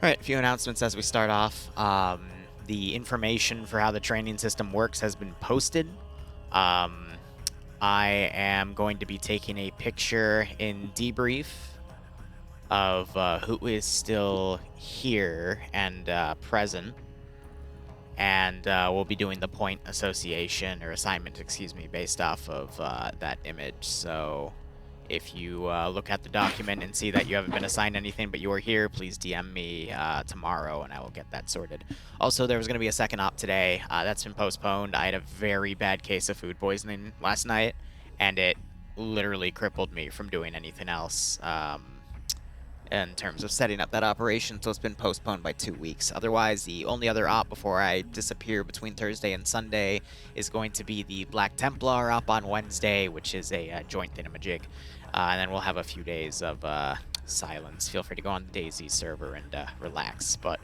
Alright, a few announcements as we start off. The information for how the training system works has been posted. I am going to be taking a picture in debrief of who is still here and present. And we'll be doing the point association, or assignment, excuse me, based off of that image. So if you look at the document and see that you haven't been assigned anything but you are here, please DM me tomorrow and I will get that sorted. Also, there was going to be a second op today. That's been postponed. I had a very bad case of food poisoning last night, and it literally crippled me from doing anything else in terms of setting up that operation, so it's been postponed by 2 weeks. Otherwise, the only other op before I disappear between Thursday and Sunday is going to be the Black Templar op on Wednesday, which is a joint thingamajig. And then we'll have a few days of silence. Feel free to go on the DayZ server and relax. But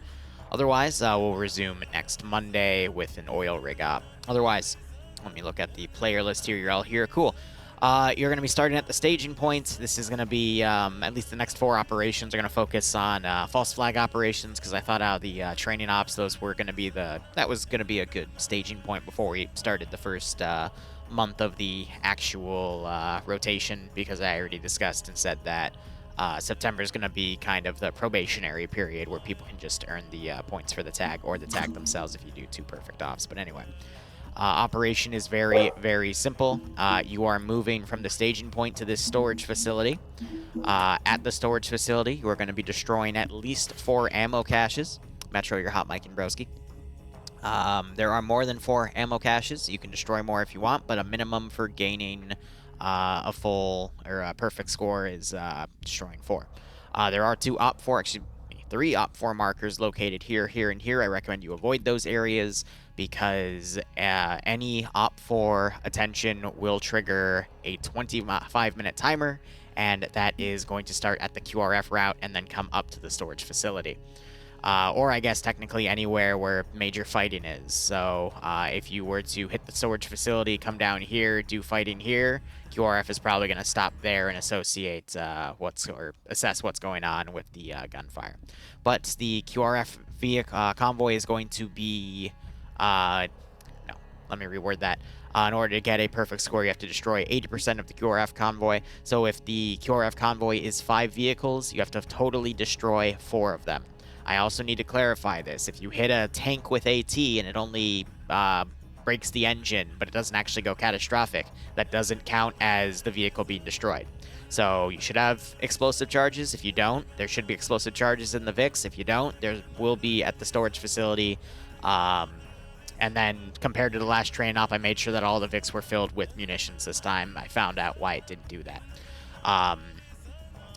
otherwise, we'll resume next Monday with an oil rig op. Otherwise, let me look at the player list here. You're all here. Cool. You're going to be starting at the staging point. This is going to be, at least the next 4 operations are going to focus on false flag operations, because I thought out the training ops, those were going to be that was going to be a good staging point before we started the first month of the actual rotation, because I already discussed and said that September is going to be kind of the probationary period where people can just earn the points for the tag, or the tag themselves if you do 2 perfect ops. But anyway. Operation is very, very simple. You are moving from the staging point to this storage facility. At the storage facility, you are going to be destroying at least 4 ammo caches. Metro, your hot mic and broski. There are more than 4 ammo caches. You can destroy more if you want, but a minimum for gaining a full or a perfect score is destroying 4. There are 2 op 4, actually 3 op 4 markers located here, here, and here. I recommend you avoid those areas, because any op 4 attention will trigger a 25-minute timer, and that is going to start at the QRF route and then come up to the storage facility. Or I guess technically anywhere where major fighting is. So if you were to hit the storage facility, come down here, do fighting here, QRF is probably going to stop there and associate assess what's going on with the gunfire. But the QRF vehicle convoy is going to be no, let me reword that. In order to get a perfect score, you have to destroy 80% of the QRF convoy. So if the QRF convoy is 5 vehicles, you have to totally destroy 4 of them. I also need to clarify this. If you hit a tank with AT and it only breaks the engine, but it doesn't actually go catastrophic, that doesn't count as the vehicle being destroyed. So you should have explosive charges. If you don't, there should be explosive charges in the VIX. If you don't, there will be at the storage facility. And then, compared to the last train op, I made sure that all the VIX were filled with munitions this time. I found out why it didn't do that.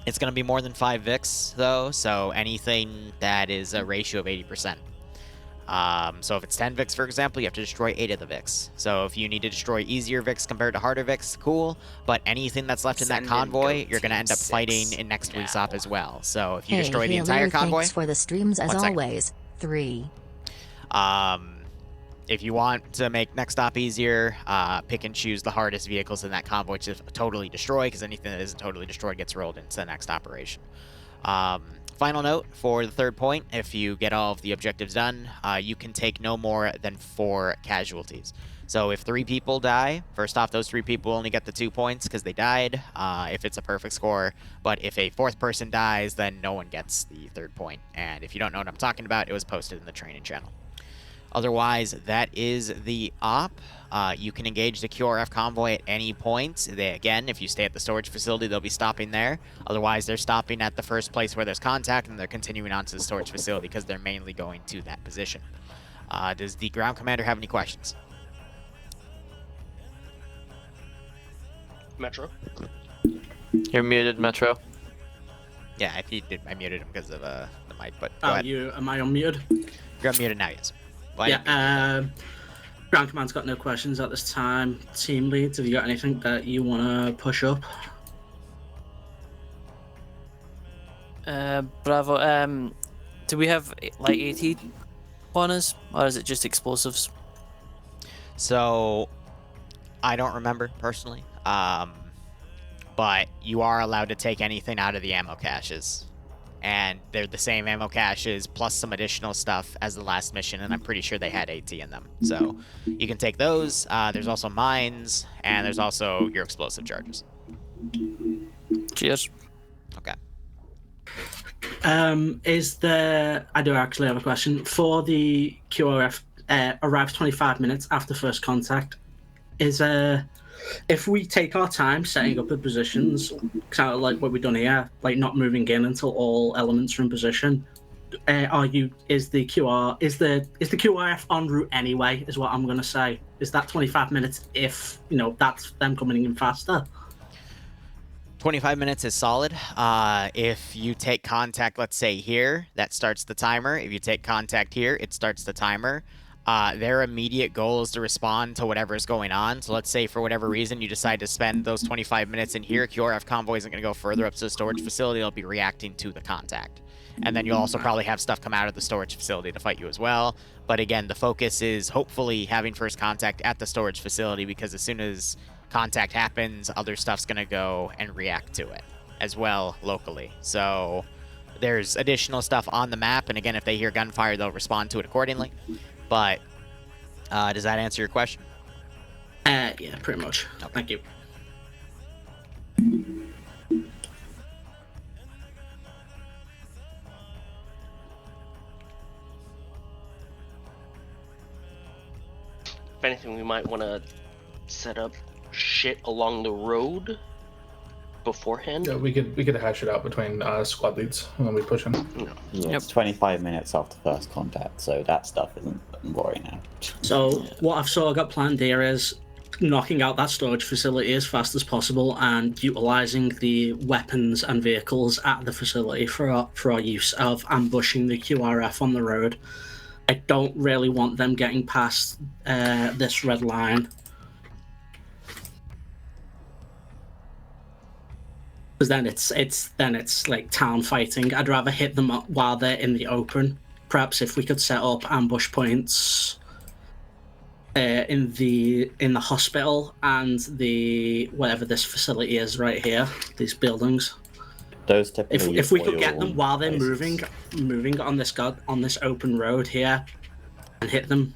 It's going to be more than 5 VIX, though, so anything that is a ratio of 80%. So if it's 10 VIX, for example, you have to destroy 8 of the VIX. So if you need to destroy easier VIX compared to harder VIX, cool. But anything that's left in that convoy, you're going to end up fighting in next week's op as well. So if you destroy the entire convoy... Thanks for the streams as always. 3. If you want to make next op easier, pick and choose the hardest vehicles in that convoy to totally destroy, because anything that isn't totally destroyed gets rolled into the next operation. Final note for the 3rd point, if you get all of the objectives done, you can take no more than 4 casualties. So if 3 people die, first off, those 3 people only get the 2 points because they died, if it's a perfect score. But if a 4th person dies, then no one gets the 3rd point. And if you don't know what I'm talking about, it was posted in the training channel. Otherwise, that is the op. You can engage the QRF convoy at any point. Again, if you stay at the storage facility, they'll be stopping there. Otherwise, they're stopping at the first place where there's contact, and they're continuing on to the storage facility because they're mainly going to that position. Does the ground commander have any questions? Metro? You're muted, Metro. Yeah, if you did, I muted him because of the mic, but go Oh, ahead. am I unmuted? You're unmuted now, yes. Yeah, Ground Command's got no questions at this time. Team leads, have you got anything that you want to push up? Bravo. Do we have, like, AT on us, or is it just explosives? So, I don't remember, personally. But you are allowed to take anything out of the ammo caches. and they're the same ammo caches plus some additional stuff as the last mission, and I'm pretty sure they had AT in them. So you can take those. There's also mines, and there's also your explosive charges. Cheers. Okay. I do actually have a question. For the QRF arrives 25 minutes after first contact, if we take our time setting up the positions, kind of like what we've done here, like not moving in until all elements are in position, is the QRF en route anyway, is what I'm gonna say. Is that 25 minutes if that's them coming in faster? 25 minutes is solid. If you take contact, let's say here, that starts the timer. If you take contact here, it starts the timer. Their immediate goal is to respond to whatever is going on. So let's say for whatever reason you decide to spend those 25 minutes in here, QRF convoy isn't going to go further up to the storage facility. It'll be reacting to the contact. And then you'll also probably have stuff come out of the storage facility to fight you as well. But again, the focus is hopefully having first contact at the storage facility, because as soon as contact happens, other stuff's going to go and react to it as well locally. So there's additional stuff on the map, and again, if they hear gunfire, they'll respond to it accordingly. But does that answer your question? Yeah, pretty much. Okay. Thank you. If anything, we might want to set up shit along the road beforehand. Yeah, we could hash it out between squad leads when we push in. No. Yeah, it's 25 minutes after first contact, so that stuff isn't worrying now. So what I've sort of got planned here is knocking out that storage facility as fast as possible and utilizing the weapons and vehicles at the facility for our use of ambushing the QRF on the road. I don't really want them getting past this red line. Because then it's like town fighting. I'd rather hit them up while they're in the open. Perhaps if we could set up ambush points in the hospital and the whatever this facility is right here, these buildings. Those typically If we could get them while they're places. moving on this open road here, and hit them,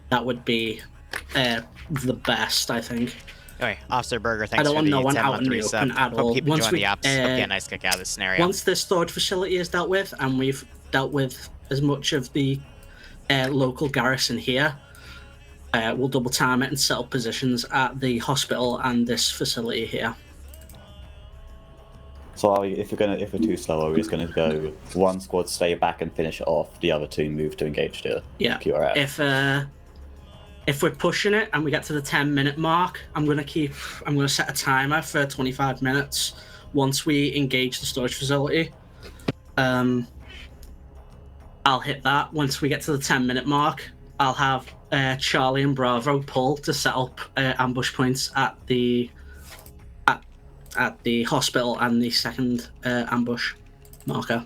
that would be the best, I think. Anyway, Officer Berger, I thanks don't for want the no one 10 out month in the resub. open at Hope all. keep enjoying Once we- the ops. Hope you get a nice kick out of this scenario. Once this storage facility is dealt with, and we've dealt with as much of the local garrison here, we'll double time it and set up positions at the hospital and this facility here. So if we're too slow, are we just gonna go one squad stay back and finish it off, the other two move to engage the QRF? If we're pushing it and we get to the 10-minute mark, I'm gonna set a timer for 25 minutes once we engage the storage facility. I'll hit that. Once we get to the 10-minute mark, I'll have Charlie and Bravo pull to set up ambush points at the hospital and the second ambush marker.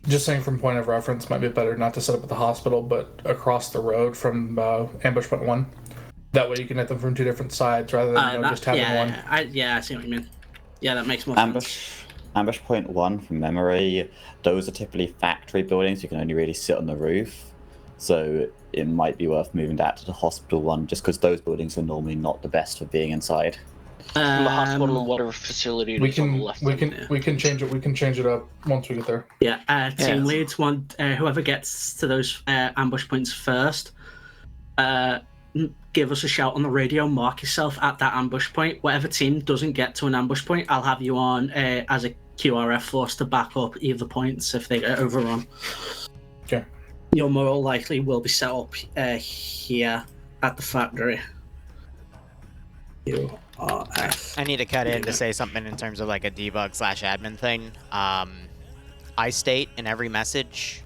Just saying, from point of reference, might be better not to set up at the hospital, but across the road from ambush point 1. That way you can hit them from two different sides rather than just having one. I see what you mean. Yeah, that makes more sense. Ambush point 1, from memory, those are typically factory buildings. You can only really sit on the roof. So it might be worth moving that to the hospital one, just because those buildings are normally not the best for being inside. The hospital and whatever facility We is on the can left. we can change it. We can change it up once we get there. Yeah, team leads want whoever gets to those ambush points first. Give us a shout on the radio. Mark yourself at that ambush point. Whatever team doesn't get to an ambush point, I'll have you on as a QRF force to back up either points if they get overrun. Okay. You're more likely will be set up here at the factory. QRF. I need to cut in to say something in terms of like a debug/admin thing. I state in every message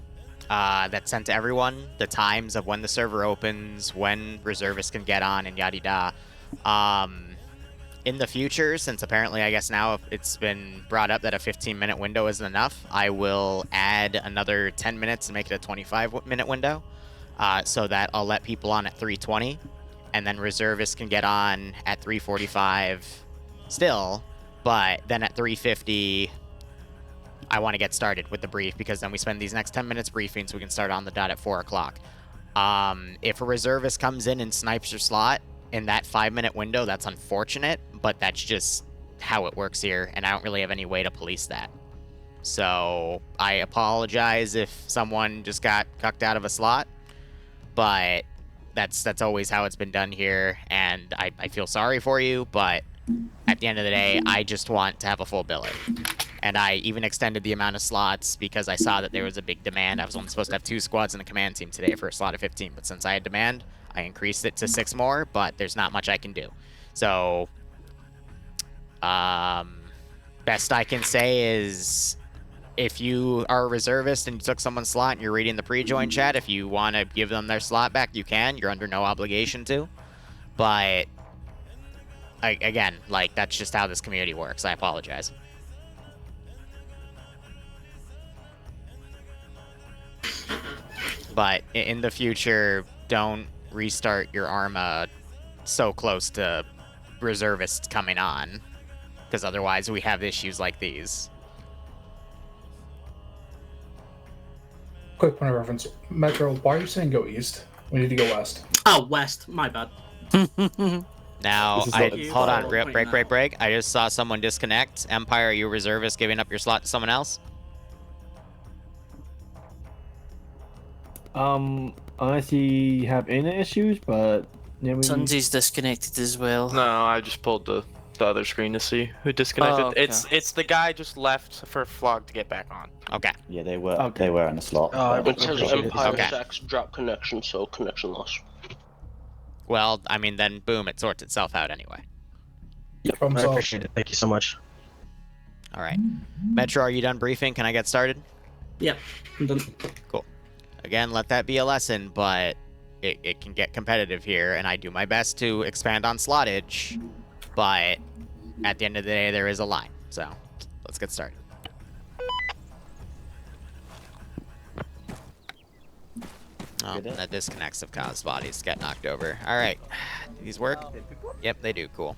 that's sent to everyone the times of when the server opens, when reservists can get on, and yada yada. In the future, since apparently I guess now it's been brought up that a 15-minute window isn't enough, I will add another 10 minutes and make it a 25-minute window, so that I'll let people on at 3:20. And then reservists can get on at 3:45 still, But then at 3:50, I want to get started with the brief because then we spend these next 10 minutes briefing so we can start on the dot at 4 o'clock. If a reservist comes in and snipes your slot in that 5-minute window, that's unfortunate, but that's just how it works here, and I don't really have any way to police that. So I apologize if someone just got cucked out of a slot, but that's always how it's been done here, and I feel sorry for you, but at the end of the day, I just want to have a full billing. And I even extended the amount of slots because I saw that there was a big demand. I was only supposed to have 2 squads in the command team today for a slot of 15, but since I had demand, I increased it to 6 more, but there's not much I can do. So, best I can say is if you are a reservist and you took someone's slot and you're reading the pre-join chat, if you want to give them their slot back, you can. You're under no obligation to. But, again, like, that's just how this community works. I apologize. But in the future, don't restart your Arma so close to reservists coming on, because otherwise we have issues like these. Quick point of reference. Metro, why are you saying go east? We need to go west. Oh, west. My bad. Now, This is hold on, Point break. I just saw someone disconnect. Empire, are you a reservist giving up your slot to someone else? Unless you have internet issues, but yeah, Sunsy's disconnected as well. No, I just pulled the other screen to see who disconnected. Oh, okay. It's the guy just left for Flog to get back on. Okay. Yeah, they were in a slot. It says Empire Okay. Stacks drop connection, so connection loss. Well, I mean, then boom, it sorts itself out anyway. Problem I solved. appreciate it. Thank you so much. All right. Metro, are you done briefing? Can I get started? Yeah, I'm done. Cool. Again, let that be a lesson, but it can get competitive here, and I do my best to expand on slottage, but at the end of the day, there is a line. So, let's get started. Oh, the disconnects have caused bodies to get knocked over. All right. Do these work? Yep, they do. Cool.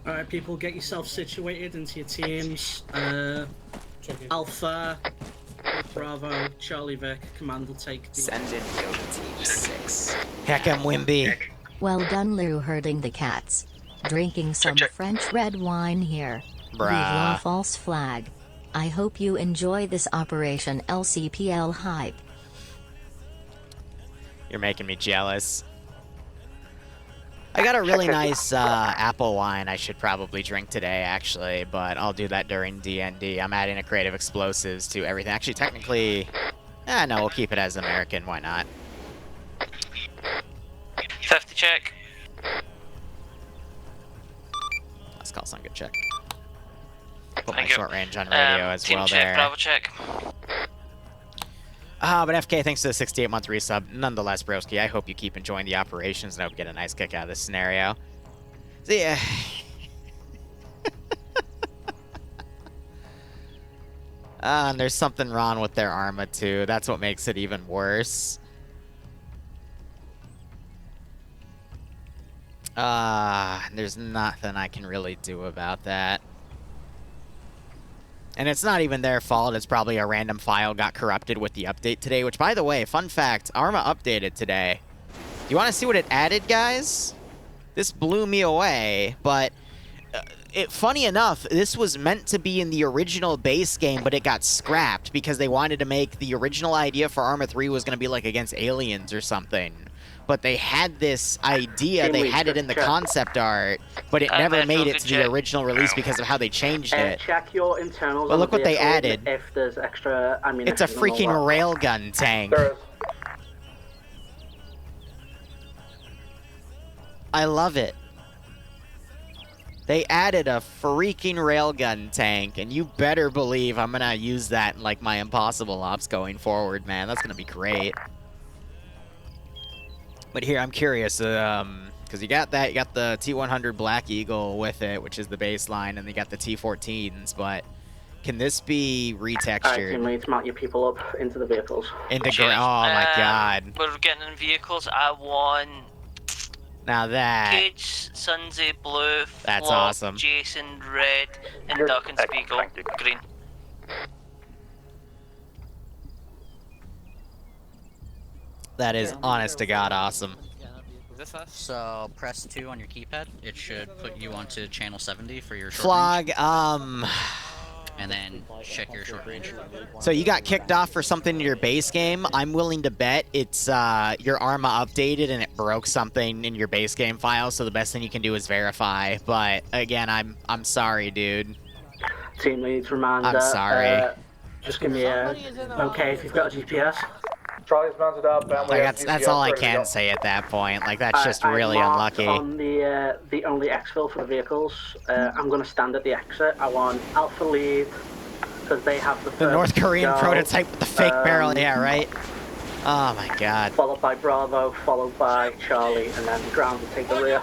Alright, people, get yourself situated into your teams. Alpha, Bravo, Charlie Vic, Command will take the... Send in Yoga Team 6. Heck, I'm Wimby. Well done, Liru, herding the cats. Drinking some French red wine here. Vive la false flag. I hope you enjoy this Operation LCPL hype. You're making me jealous. I got a really nice apple wine I should probably drink today, actually, but I'll do that during D&D. I'm adding a creative explosives to everything. Actually, technically, no, we'll keep it as American. Why not? 50 check. Let's call some good check. Put my Thank you. short range on radio as team well check, there. Bravo check. But FK, thanks to the 68-month resub. Nonetheless, broski, I hope you keep enjoying the operations and I hope you get a nice kick out of this scenario. So, yeah. And there's something wrong with their Arma, too. That's what makes it even worse. There's nothing I can really do about that. And it's not even their fault. It's probably a random file got corrupted with the update today, which, by the way, fun fact, Arma updated today. Do you want to see what it added, guys? This blew me away, but funny enough, this was meant to be in the original base game, but it got scrapped because they wanted to make the original idea for Arma 3 was going to be like against aliens or something. But they had this idea, they had it in the concept art, but it never made it to the original release because of how they changed it. Check your internals. But look what they added. If there's extra ammunition. It's a freaking railgun tank. I love it. They added a freaking railgun tank, and you better believe I'm gonna use that in like my impossible ops going forward, man. That's gonna be great. But here, I'm curious, because you got that, you got the T100 Black Eagle with it, which is the baseline, and you got the T14s, but can this be retextured? Alright, teammates, mount your people up into the vehicles. Into oh my god. We're getting in vehicles. I want Now that... Cage, Sunzy, blue, That's Flop, awesome. Jason, red, and Duck and Spiegel, green. That is honest to God awesome. Is this us? So press 2 on your keypad. It should put you onto channel 70 for your short Flog, range. And then check your short range. So you got kicked off for something in your base game. I'm willing to bet it's your Arma updated and it broke something in your base game file. So the best thing you can do is verify. But again, I'm sorry, dude. Team leads reminder. I'm sorry. Just give me a okay if you've got a GPS. Charlie's mounted up. Like that's all I can say at that point. Like that's just really unlucky. On the only exfil for the vehicles, I'm going to stand at the exit. I want Alpha lead because they have the North Korean prototype with the fake barrel. Yeah, right. Oh my God. Followed by Bravo, followed by Charlie, and then ground will take the rear.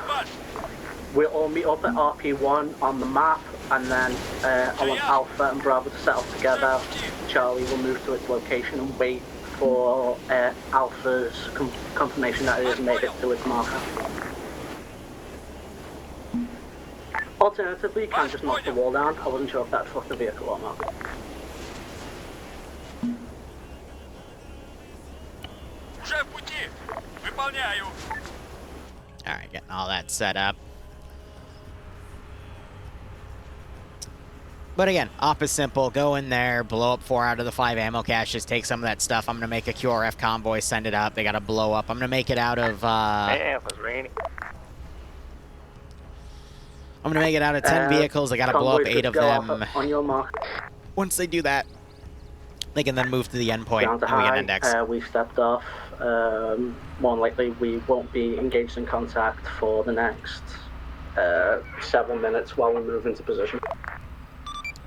We'll all meet up at RP1 on the map, and then I want Alpha and Bravo to settle together. Charlie will move to its location and wait for Alpha's confirmation that it has made it to its marker. Alternatively, you can just knock the wall down. I wasn't sure if that fucked the vehicle or not. Alright, getting all that set up. But again, op is simple. Go in there, blow up 4 out of the 5 ammo caches, take some of that stuff. I'm going to make a QRF convoy, send it up. They got to blow up. I'm going to make it out of... I'm going to make it out of 10 vehicles. They got to blow up 8 of them. On your mark. Once they do that, they can then move to the endpoint and we get an index. We've stepped off. More than likely, we won't be engaged in contact for the next 7 minutes while we move into position.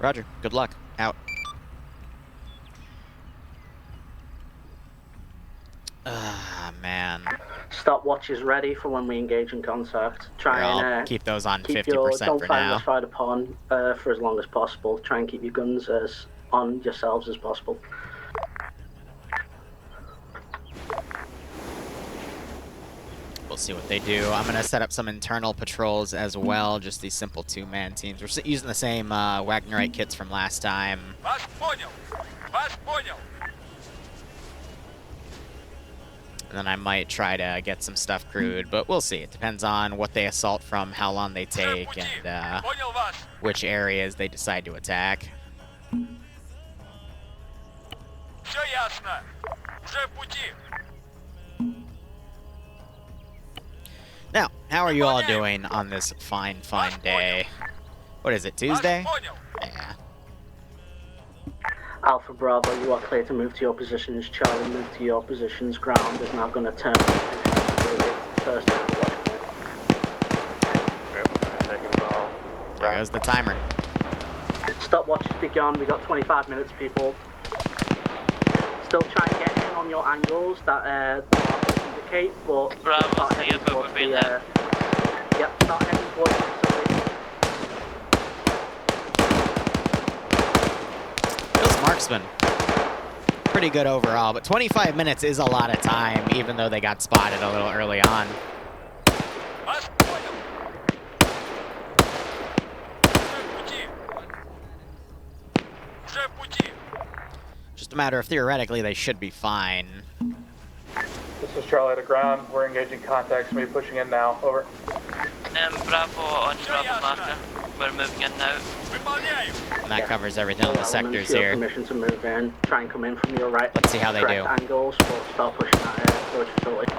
Roger. Good luck. Out. Ah, man. Stopwatch is ready for when we engage in contact. Try and keep those on 50% don't for fire now. the fired upon for as long as possible. Try and keep your guns as on yourselves as possible. We'll see what they do. I'm going to set up some internal patrols as well, just these simple 2-man teams. We're using the same Wagnerite kits from last time. And then I might try to get some stuff crewed, but we'll see. It depends on what they assault from, how long they take, and which areas they decide to attack. Now, how are you all doing on this fine, fine day? What is it, Tuesday? Yeah. Alpha Bravo, you are clear to move to your positions. Charlie, move to your positions. Ground is now going to turn. First. There goes the timer. Stopwatch has begun. We got 25 minutes, people. Still try and get in on your angles that indicate, but Bravo's here, but we're being there. Yep, start heading towards the facility. Those marksmen, pretty good overall, but 25 minutes is a lot of time, even though they got spotted a little early on. Just a matter of theoretically they should be fine. This is Charlie to ground. We're engaging contacts. Maybe pushing in now. Over. Bravo on Bravo marker. We're moving in now. And that covers everything on the sectors here. Permission to move in. Try and come in from your right. Let's see how they do. Angles, but start pushing that storage facility.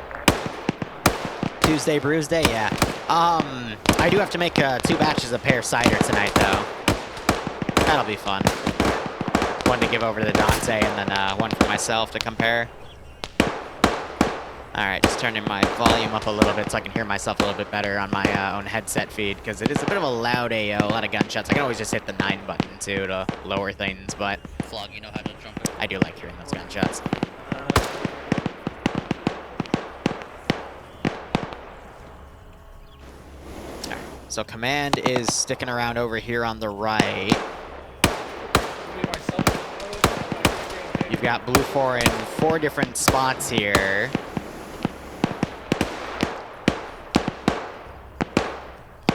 Tuesday Brews Day, yeah. I do have to make 2 batches of pear cider tonight, though. That'll be fun. One to give over to the Dante, and then one for myself to compare. Alright, just turning my volume up a little bit so I can hear myself a little bit better on my own headset feed, because it is a bit of a loud AO, a lot of gunshots. I can always just hit the 9 button, too, to lower things, but... Flog, you know how to jump it. I do like hearing those gunshots. Alright, so command is sticking around over here on the right. You've got Blue 4 in 4 different spots here.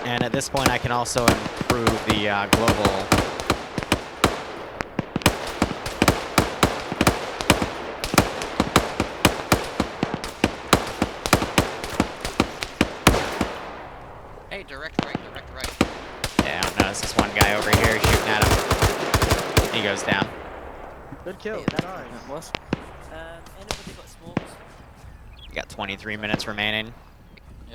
And at this point, I can also improve the global. Hey, direct right. Yeah, I don't know. This is one guy over here shooting at him. He goes down. Good kill. Hey, Nice. Anybody got smokes? We got 23 minutes remaining.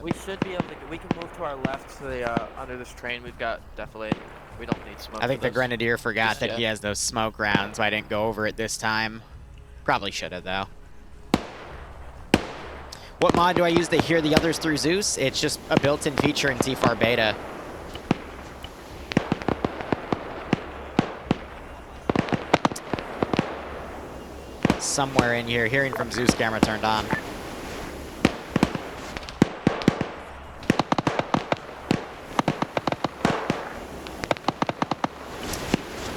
We should be able to. We can move to our left to the under this train. We've got defilade. We don't need smoke. I think for the this. Grenadier forgot that Yeah. he has those smoke rounds, so I didn't go over it this time. Probably should have, though. What mod do I use to hear the others through Zeus? It's just a built-in feature in TFAR Beta. Somewhere in here, hearing from Zeus camera turned on.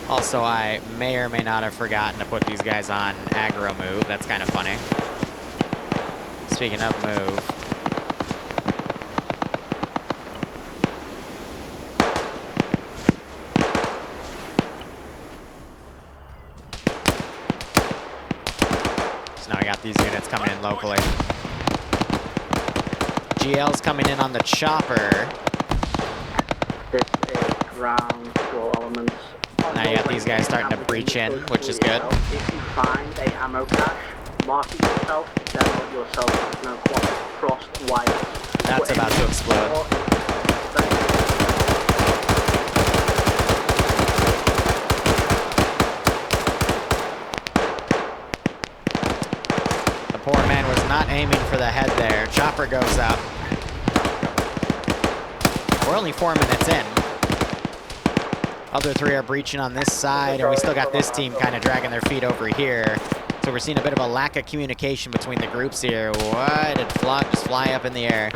Also, I may or may not have forgotten to put these guys on aggro move. That's kind of funny. Speaking of move. So now I got these units coming in locally. GL's coming in on the chopper. This is ground control elements. Now you got these guys starting to breach in, which is good. If you find a ammo cache, mark it yourself, then yourself crossed wires. That's about to explode. The poor man was not aiming for the head there. Chopper goes up. We're only 4 minutes in. Other three are breaching on this side, and we still got this team kind of dragging their feet over here. So we're seeing a bit of a lack of communication between the groups here. Why did Flock just fly up in the air?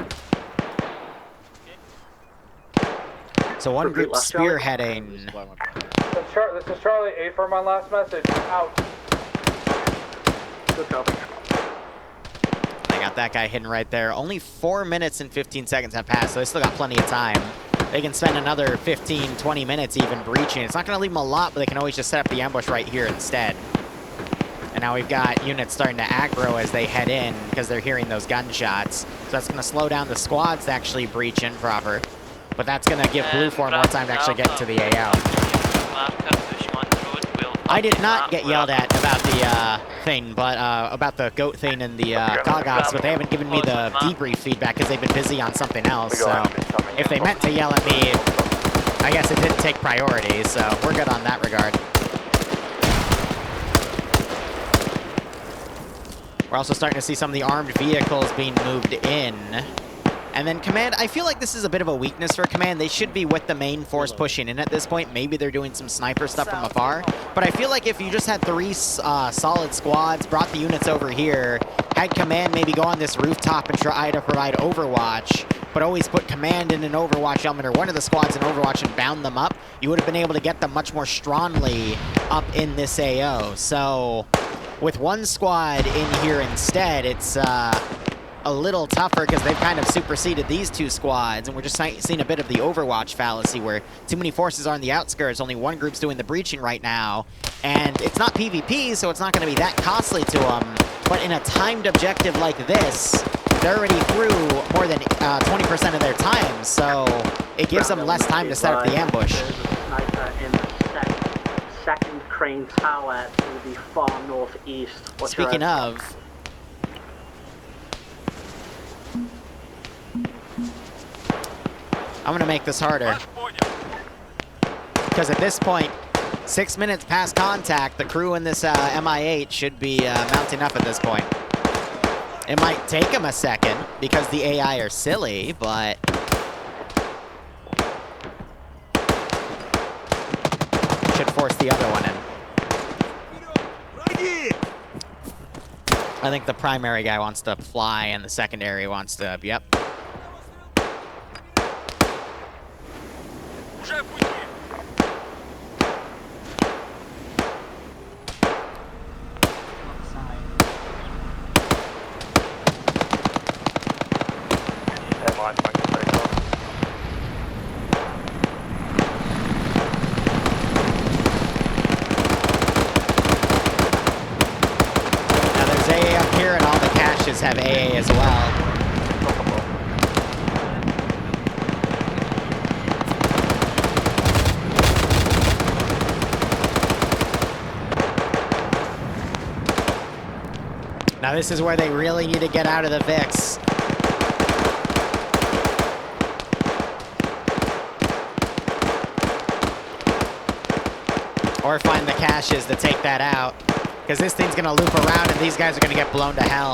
So one group spearheading. This is Charlie 8 for my last message. Out. Good copy. I got that guy hidden right there. Only 4 minutes and 15 seconds have passed, so they still got plenty of time. They can spend another 15, 20 minutes even breaching. It's not going to leave them a lot, but they can always just set up the ambush right here instead. And now we've got units starting to aggro as they head in because they're hearing those gunshots. So that's going to slow down the squads to actually breach in proper. But that's going to give Blue 4 more time to actually get into the AO. I did not get yelled at about the thing, but about the goat thing and the COGOPs, but they haven't given me the debrief feedback because they've been busy on something else. So if they meant to yell at me, I guess it didn't take priority, so we're good on that regard. We're also starting to see some of the armed vehicles being moved in. And then Command, I feel like this is a bit of a weakness for Command. They should be with the main force pushing in at this point. Maybe they're doing some sniper stuff from afar. But I feel like if you just had 3 solid squads, brought the units over here, had Command maybe go on this rooftop and try to provide overwatch, but always put Command in an overwatch element or one of the squads in overwatch and bound them up, you would have been able to get them much more strongly up in this AO. So with one squad in here instead, it's a little tougher because they've kind of superseded these 2 squads, and we're just seeing a bit of the Overwatch fallacy where too many forces are on the outskirts, only one group's doing the breaching right now, and it's not PvP, so it's not going to be that costly to them, but in a timed objective like this, they're already through more than 20% of their time, so it gives them less time to set up the ambush. There's a sniper in the second crane tower to the far northeast. Speaking of, I'm going to make this harder. Because at this point, 6 minutes past contact, the crew in this MI8 should be mounting up at this point. It might take them a second because the AI are silly, but should force the other one in. I think the primary guy wants to fly and the secondary wants to, yep. have AA as well. Now this is where they really need to get out of the VIX. Or find the caches to take that out. Because this thing's going to loop around and these guys are going to get blown to hell.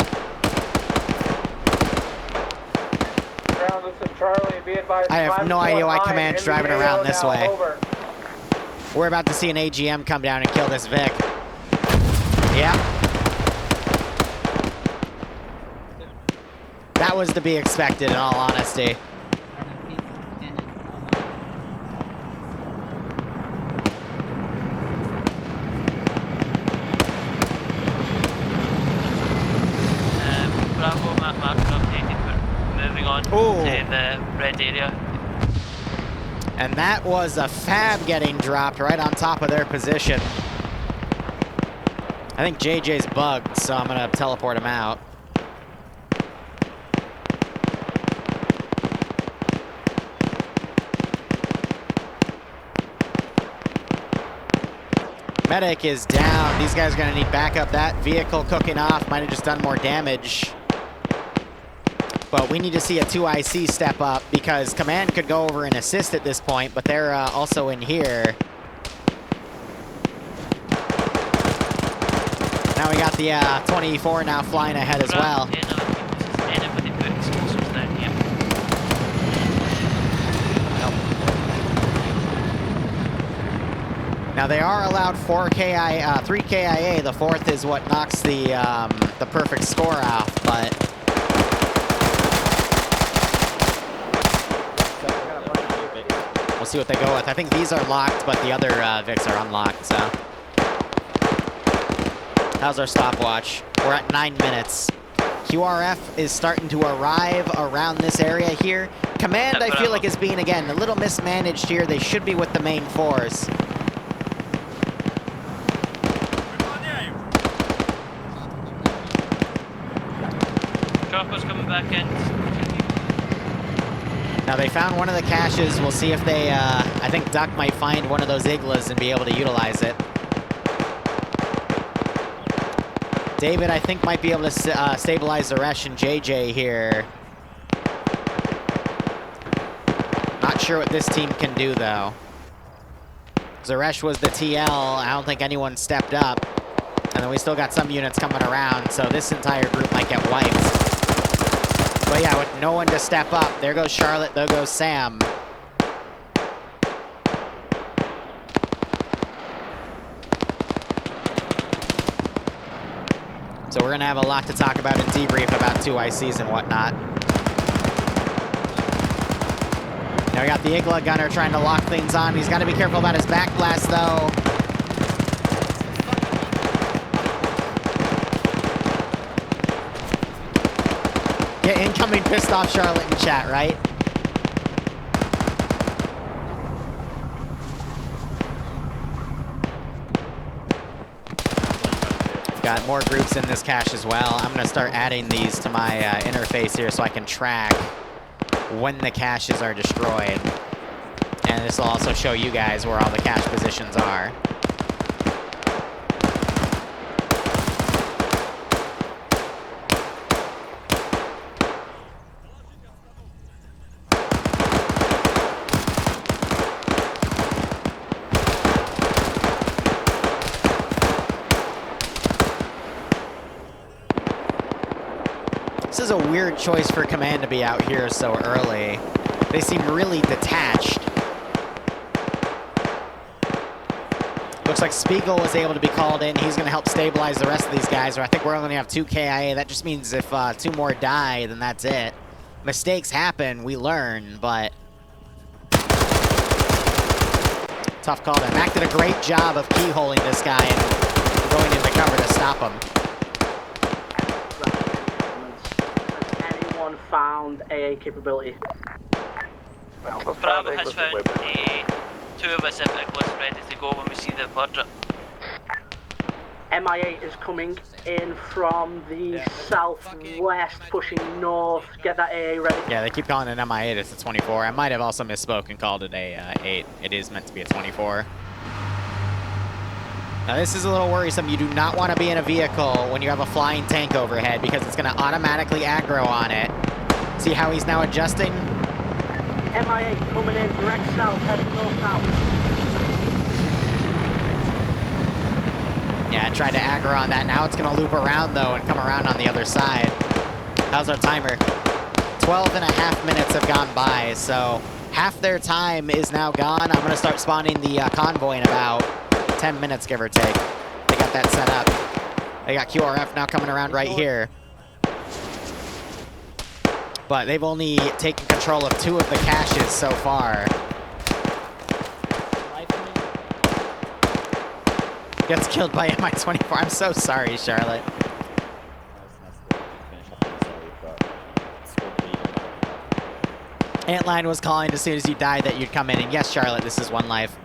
Ground, this is Charlie. Be advised, I have no idea why Command's driving around this way. Over. We're about to see an AGM come down and kill this Vic. Yep. That was to be expected, in all honesty. Bravo, map marker updated. We're moving on to the red area. And that was a fab getting dropped right on top of their position. I think JJ's bugged, so I'm gonna teleport him out. Medic is down. These guys are gonna need backup. That vehicle cooking off might have just done more damage. But we need to see a 2IC step up because Command could go over and assist at this point, but they're also in here. Now we got the 24 now flying ahead as well. Now they are allowed 3 KIA. The 4th is what knocks the perfect score off, but we'll see what they go with. I think these are locked, but the other Vics are unlocked, so. How's our stopwatch? We're at 9 minutes. QRF is starting to arrive around this area here. Command, I feel like, is being, again, a little mismanaged here. They should be with the main force. Chopper's coming back in. Now they found one of the caches. We'll see if they, I think Duck might find one of those Iglas and be able to utilize it. David, I think, might be able to stabilize Zaresh and JJ here. Not sure what this team can do, though. Zaresh was the TL. I don't think anyone stepped up. And then we still got some units coming around, so this entire group might get wiped. But yeah, with no one to step up, there goes Charlotte, there goes Sam. So we're gonna have a lot to talk about in debrief about 2ICs and whatnot. Now we got the Igla gunner trying to lock things on. He's gotta be careful about his back blast though. Get incoming pissed off Charlotte in chat, right? Got more groups in this cache as well. I'm gonna start adding these to my interface here so I can track when the caches are destroyed. And this will also show you guys where all the cache positions are. This is a weird choice for Command to be out here so early. They seem really detached. Looks like Spiegel was able to be called in. He's going to help stabilize the rest of these guys. Or I think we're only going to have 2 KIA. That just means if 2 more die, then that's it. Mistakes happen, we learn, but tough call. They Mac did a great job of keyholing this guy and going into cover to stop him. Found AA capability. Bravo has found 2 of us if it was ready to go when we see the portrait. MI8 is coming in from the southwest, pushing north. Get that AA ready. Yeah, they keep calling it an MI8. It's a 24. I might have also misspoke and called it a 8. It is meant to be a 24. Now this is a little worrisome. You do not want to be in a vehicle when you have a flying tank overhead because it's going to automatically aggro on it. See how he's now adjusting? MI8 coming in direct south, heading north-south. Yeah, I tried to aggro on that. Now it's going to loop around, though, and come around on the other side. How's our timer? 12.5 minutes have gone by, so half their time is now gone. I'm going to start spawning the convoy in about 10 minutes, give or take. They got that set up. They got QRF now coming around right here. But they've only taken control of 2 of the caches so far. Gets killed by MI-24. I'm so sorry, Charlotte. Antline was calling as soon as you died that you'd come in. And yes, Charlotte, this is 1 life.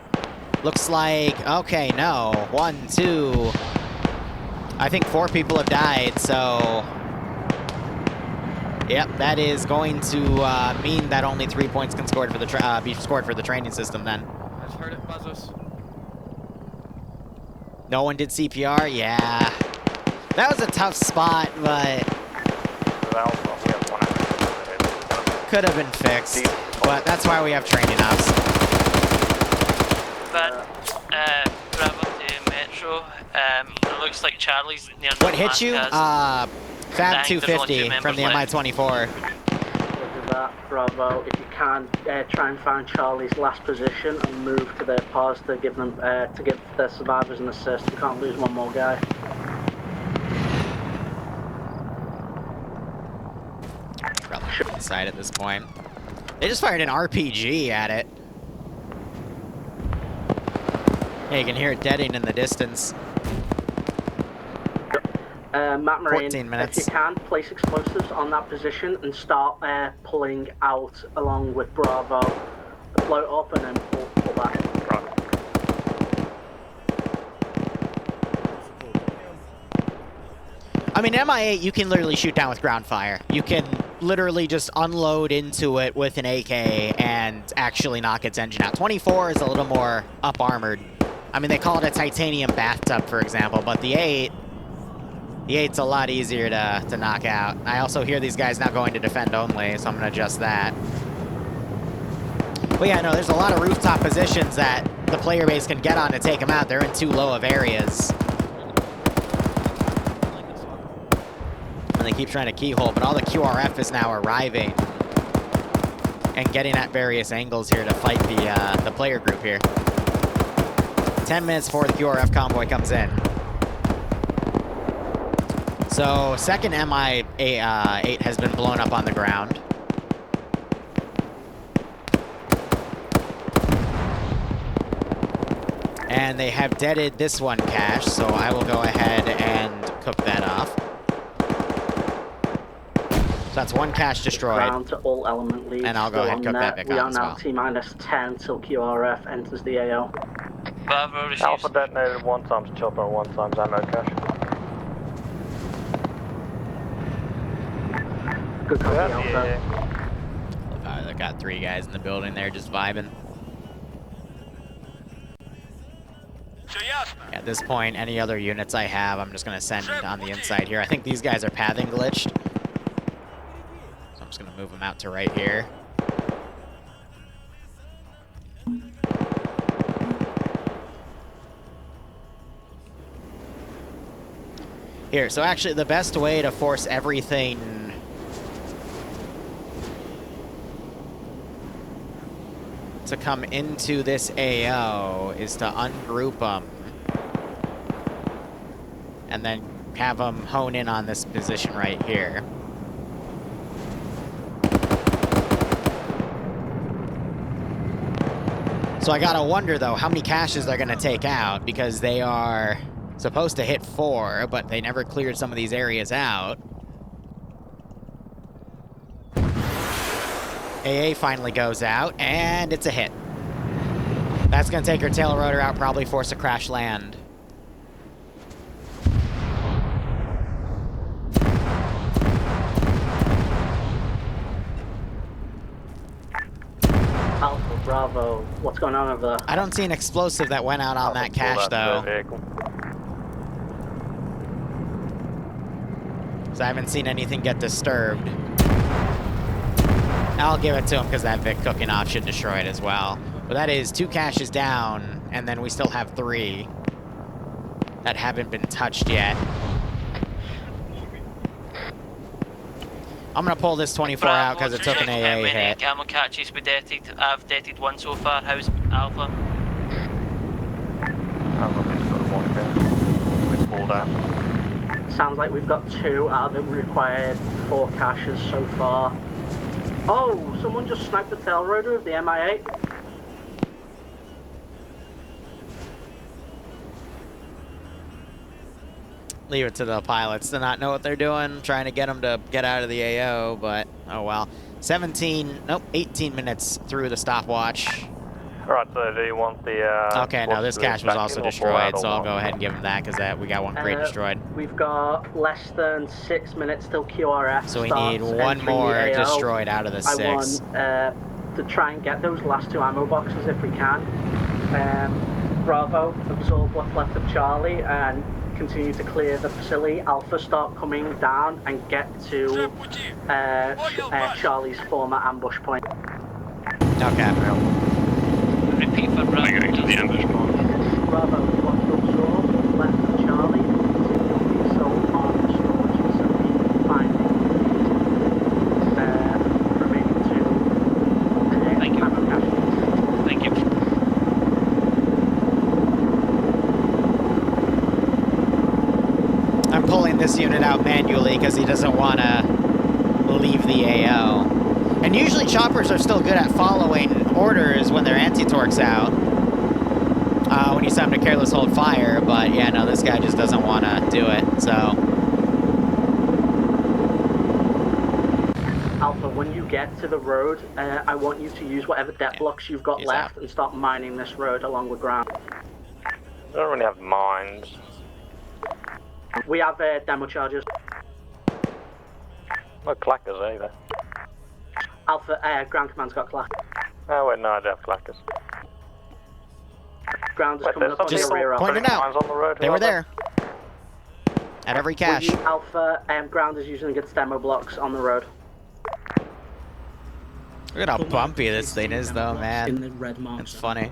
Looks like, okay, no. 1, 2. I think 4 people have died, so... Yep, that is going to mean that only 3 points can scored for the be scored for the training system then. I just heard it buzz us. No one did CPR? Yeah. That was a tough spot, but... could have been fixed. But that's why we have training ops. But, Bravo to Metro. It looks like Charlie's near What hit you? Fab 250 from the MI-24. Look at that, Bravo. If you can, try and find Charlie's last position and move to their pause to give them to give the survivors an assist. You can't lose 1 more guy. Probably inside at this point. They just fired an RPG at it. Yeah, you can hear it deading in the distance. Matt Marine, 14 minutes. if you can, place explosives on that position and start pulling out along with Bravo. Float up and then pull back. I mean, MI8, you can literally shoot down with ground fire. You can literally just unload into it with an AK and actually knock its engine out. 24 is a little more up-armored. I mean, they call it a titanium bathtub, for example, but the 8... The 8's a lot easier to knock out. I also hear these guys now going to defend only, so I'm going to adjust that. But yeah, no, there's a lot of rooftop positions that the player base can get on to take them out. They're in too low of areas. And they keep trying to keyhole, but all the QRF is now arriving and getting at various angles here to fight the player group here. 10 minutes before the QRF convoy comes in. So, second MI-8 has been blown up on the ground. And they have deaded this one cache, so I will go ahead and cook that off. So that's 1 cache destroyed. Ground to all element leads. And I'll go ahead and cook that back we off are as now well. T-minus 10 till QRF enters the AO. Bravo receives. Alpha detonated 1 times chopper, 1 times ammo cache. Good copy, Alpha. They've got 3 guys in the building there just vibing. At this point, any other units I have, I'm just going to send on the inside here. I think these guys are pathing glitched. So I'm just going to move them out to right here. Here, so actually the best way to force everything to come into this AO is to ungroup them and then have them hone in on this position right here. So I gotta wonder though how many caches they're gonna take out, because they are supposed to hit 4, but they never cleared some of these areas out. AA finally goes out, and it's a hit. That's going to take her tail rotor out, probably force a crash land. going on over there? I don't see an explosive that went out on that cache, though. So I haven't seen anything get disturbed. I'll give it to him because that Vic cooking off should destroy it as well. But that is 2 caches down, and then we still have 3 that haven't been touched yet. I'm gonna pull this 24 out because it took an AA hit. Camel catches we detected. I've detected 1 so far. How's Alpha? Sounds like we've got 2 out of the required 4 caches so far. Oh, someone just sniped the tail rotor of the MI8. Leave it to the pilots to not know what they're doing, trying to get them to get out of the AO, but oh well. 18 minutes through the stopwatch. Alright, so do you want the, okay, no, this cache was also destroyed, so I'll go ahead and give him that, because we got 1 crate destroyed. We've got less than 6 minutes till QRF. So we need 1 more destroyed out of the 6. I want to try and get those last 2 ammo boxes if we can. Bravo, absorb what's left of Charlie, and continue to clear the facility. Alpha, start coming down and get to Charlie's former ambush point. Okay. Repeat for Bravo. Going to the ambush point. Bravo, you want to absorb what's left of Charlie and continue the assault on the storage facility, finding remaining 2 Thank you. ammo caches. Thank you. I'm pulling this unit out manually because he doesn't want to leave the AO. And usually choppers are still good at following orders when their anti-torque's out. When you set them to careless hold fire, but yeah, no, this guy just doesn't want to do it, so. Alpha, when you get to the road, I want you to use whatever depth blocks you've got left and start mining this road along the ground. I don't really have mines. We have demo charges. No clackers either. Alpha, ground command's got clack. Oh wait, no, I don't have clackers. Ground is coming up on Just your rear. point it out. On the road, They were there. At every cache. Alpha, ground is using its demo blocks on the road. Look at how bumpy this thing is, though, man. In the red mark It's funny.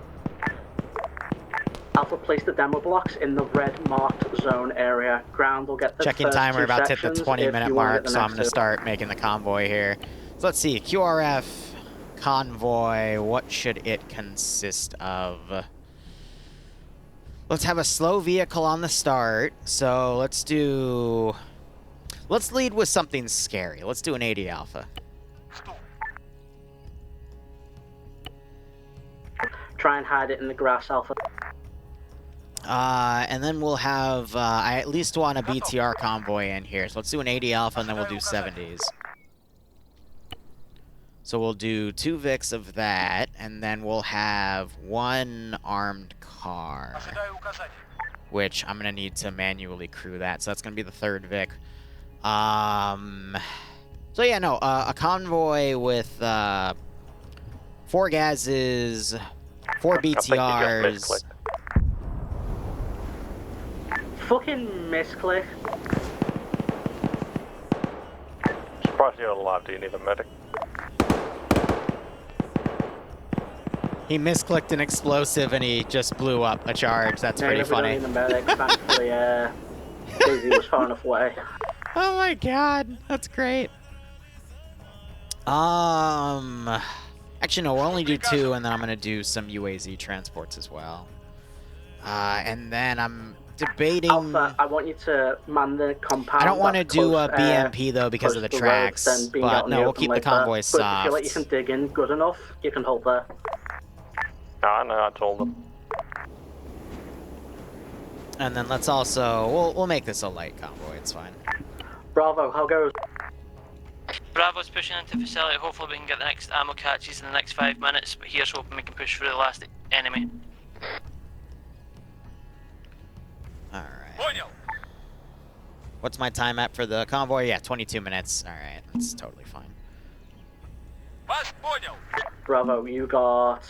Alpha, place the demo blocks in the red marked zone area. Ground will get the Checking first time, we're 2 about to hit the sections 20-minute if you wanna mark, get the so I'm next going to 2. start making the convoy here. So let's see, QRF convoy, what should it consist of? Let's have a slow vehicle on the start, so let's lead with something scary. Let's do an 80 Alpha. Try and hide it in the grass, Alpha. And then we'll have, I at least want a BTR convoy in here. So let's do an 80 Alpha, and then we'll do 70s. So we'll do 2 Vics of that, and then we'll have 1 armed car. Which I'm going to need to manually crew that, so that's going to be the 3rd Vic. So yeah, no, a convoy with 4 gases, 4 BTRs. Fucking misclick. Surprised you're alive. Do you need a medic? He misclicked an explosive and he just blew up a charge. That's pretty funny. The medic, thankfully, Daisy was far enough away. Oh my god, that's great. Actually, no, we'll only do 2, and then I'm gonna do some UAZ transports as well. And then I'm debating. Alpha, I want you to man the compound. I don't want to do a BMP though because of the tracks, but no, we'll keep the convoy soft. But if you feel like you can dig in good enough, you can hold there. No, I know, I told them. And then let's also, we'll make this a light convoy, it's fine. Bravo, how goes? Bravo's pushing into the facility. Hopefully we can get the next ammo catches in the next 5 minutes, but here's hoping we can push through the last enemy. Alright. What's my time at for the convoy? Yeah, 22 minutes. Alright, that's totally fine. Bravo, you got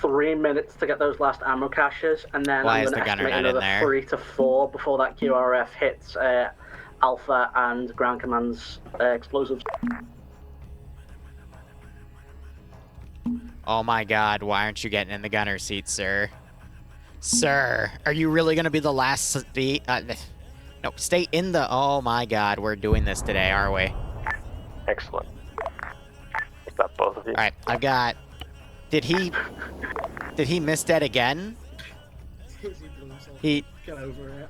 3 minutes to get those last ammo caches, and then Why I'm is going to the gunner estimate not in another there? 3 to 4 before that QRF hits Alpha and Ground Command's explosives. Oh my god, why aren't you getting in the gunner seat, sir? Sir, are you really gonna be the last no, stay in the... Oh my god, we're doing this today, are we? Excellent. Is that both of you? Alright, I've got... Did he miss dead again? He... Get over it.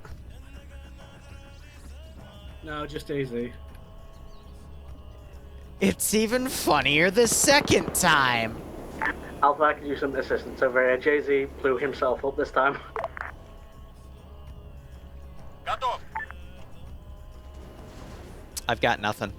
No, just easy. It's even funnier the second time! Alpha, I could use some assistance over here. Jay-Z blew himself up this time. I've got nothing.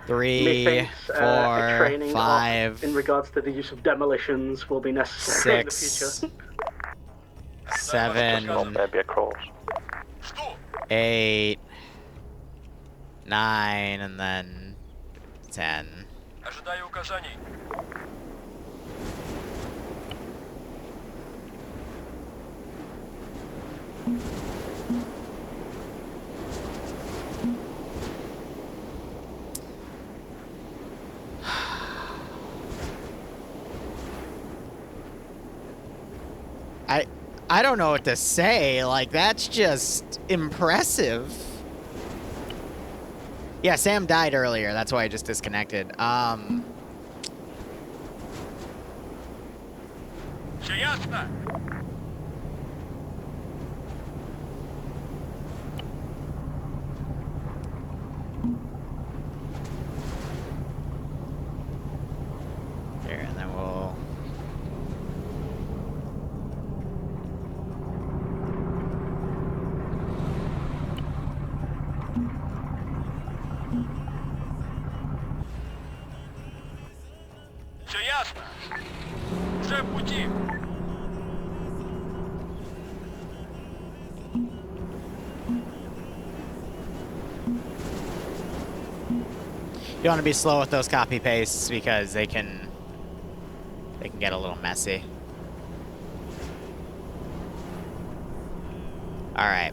3, Methinks, 4, a training 5, in regards to the use of demolitions will be necessary 6, in the future. 7, Maybe a cross. 8, 9, and then 10. Ожидаю указаний. I don't know what to say. Like, that's just impressive. Yeah, Sam died earlier. That's why I just disconnected. Все ясно? Here, and then we'll... Все ясно? Уже в пути. You want to be slow with those copy pastes because they can get a little messy. All right.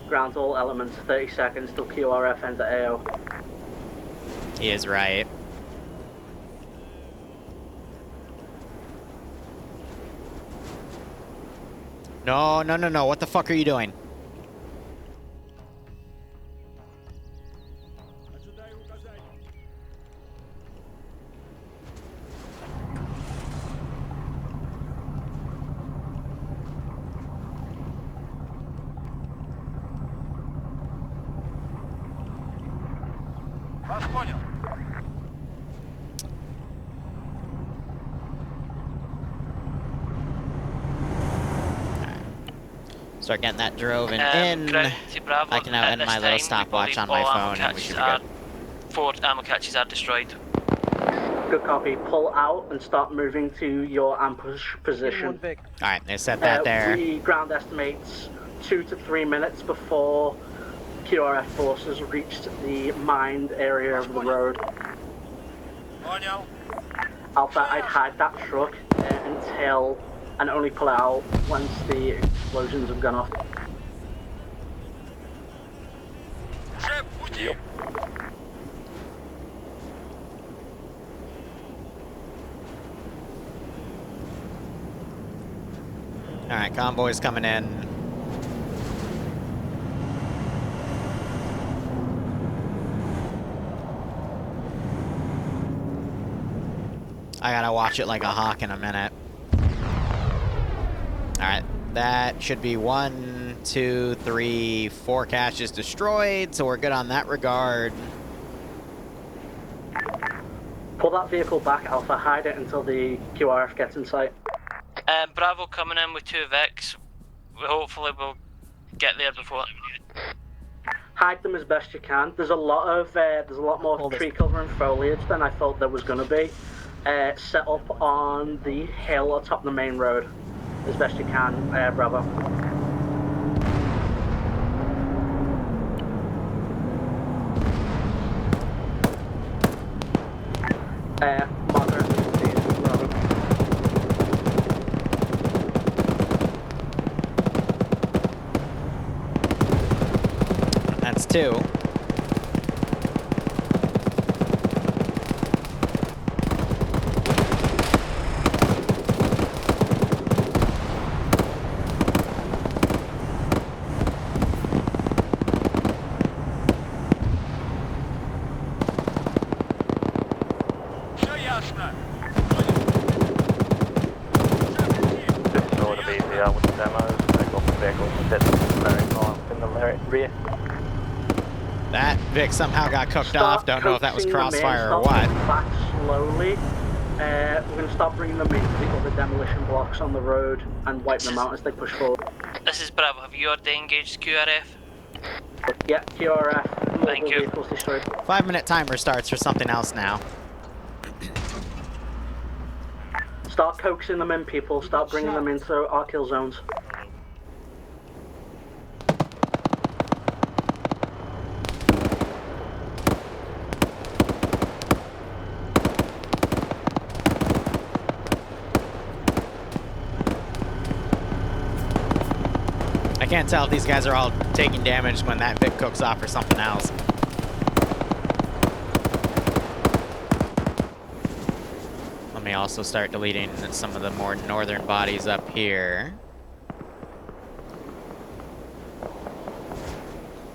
Ground all elements, 30 seconds till QRF enter AO. He is right. No, no, no, no. What the fuck are you doing? Вас понял. Start getting that driven in. Ground to Bravo. I can now At end this my little time, stopwatch we on believe my all ammo phone and we should be caches good. 4 ammo caches are destroyed. Good copy. Pull out and start moving to your ambush position. Alright, they set that there. The ground estimates 2 to 3 minutes before QRF forces reached the mined area of the road. Понял. Alpha, I'd hide that truck until and only pull it out once the explosions have gone off. Уже в пути. Alright, convoy's coming in. I gotta watch it like a hawk in a minute. Alright, that should be 1, 2, 3, 4 caches destroyed, so we're good on that regard. Pull that vehicle back, Alpha. Hide it until the QRF gets in sight. Bravo coming in with 2 Vics. Hopefully we'll get there before. Hide them as best you can. There's a lot more tree cover and foliage than I thought there was gonna be. Set up on the hill atop the main road as best you can, Bravo. Marker, two. Все ясно. Just sort of easier with the demos. They've got the vehicles and dead very far in the rear. That Vic somehow got cooked off. Don't know if that was crossfire or what. Back slowly. We're going to start bringing them into the other demolition blocks on the road and wipe them out as they push forward. This is Bravo. Have you already engaged QRF? Yeah, QRF. Thank you. Vehicles destroyed. 5-minute timer starts for something else now. Start coaxing them in, people. Start bringing them into our kill zones. I can't tell if these guys are all taking damage when that Vic cooks off or something else. Let me also start deleting some of the more northern bodies up here.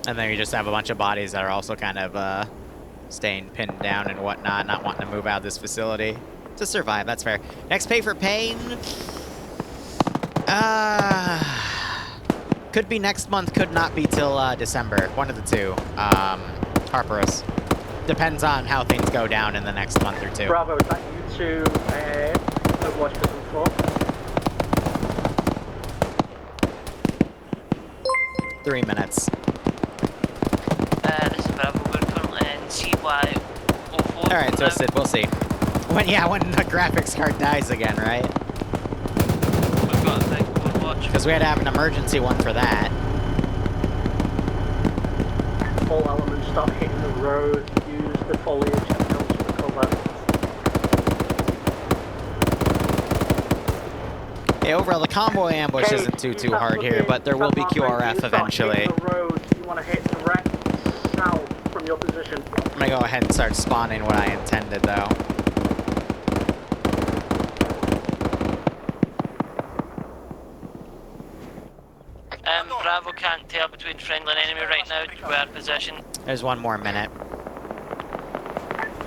And then you just have a bunch of bodies that are also kind of staying pinned down and whatnot, not wanting to move out of this facility to survive. That's fair. Next pay for pain. Could be next month, could not be till December. One of the two. Harper's. Depends on how things go down in the next month or two. Bravo, is that you two Overwatch Prison 4? 3 minutes. This is Bravo. We're currently in CY04. Alright, Twisted, we'll see. When the graphics card dies again, right? We've got a big Overwatch. Because we had to have an emergency one for that. All elements start hitting the road. Use the foliage that comes for cover. Yeah, overall, the convoy ambush isn't too hard here, but there will be QRF eventually. The road, you want to hit direct south from your position. I'm gonna go ahead and start spawning what I intended, though. Bravo can't tell between friendly and enemy right now. We're in position. There's 1 more minute.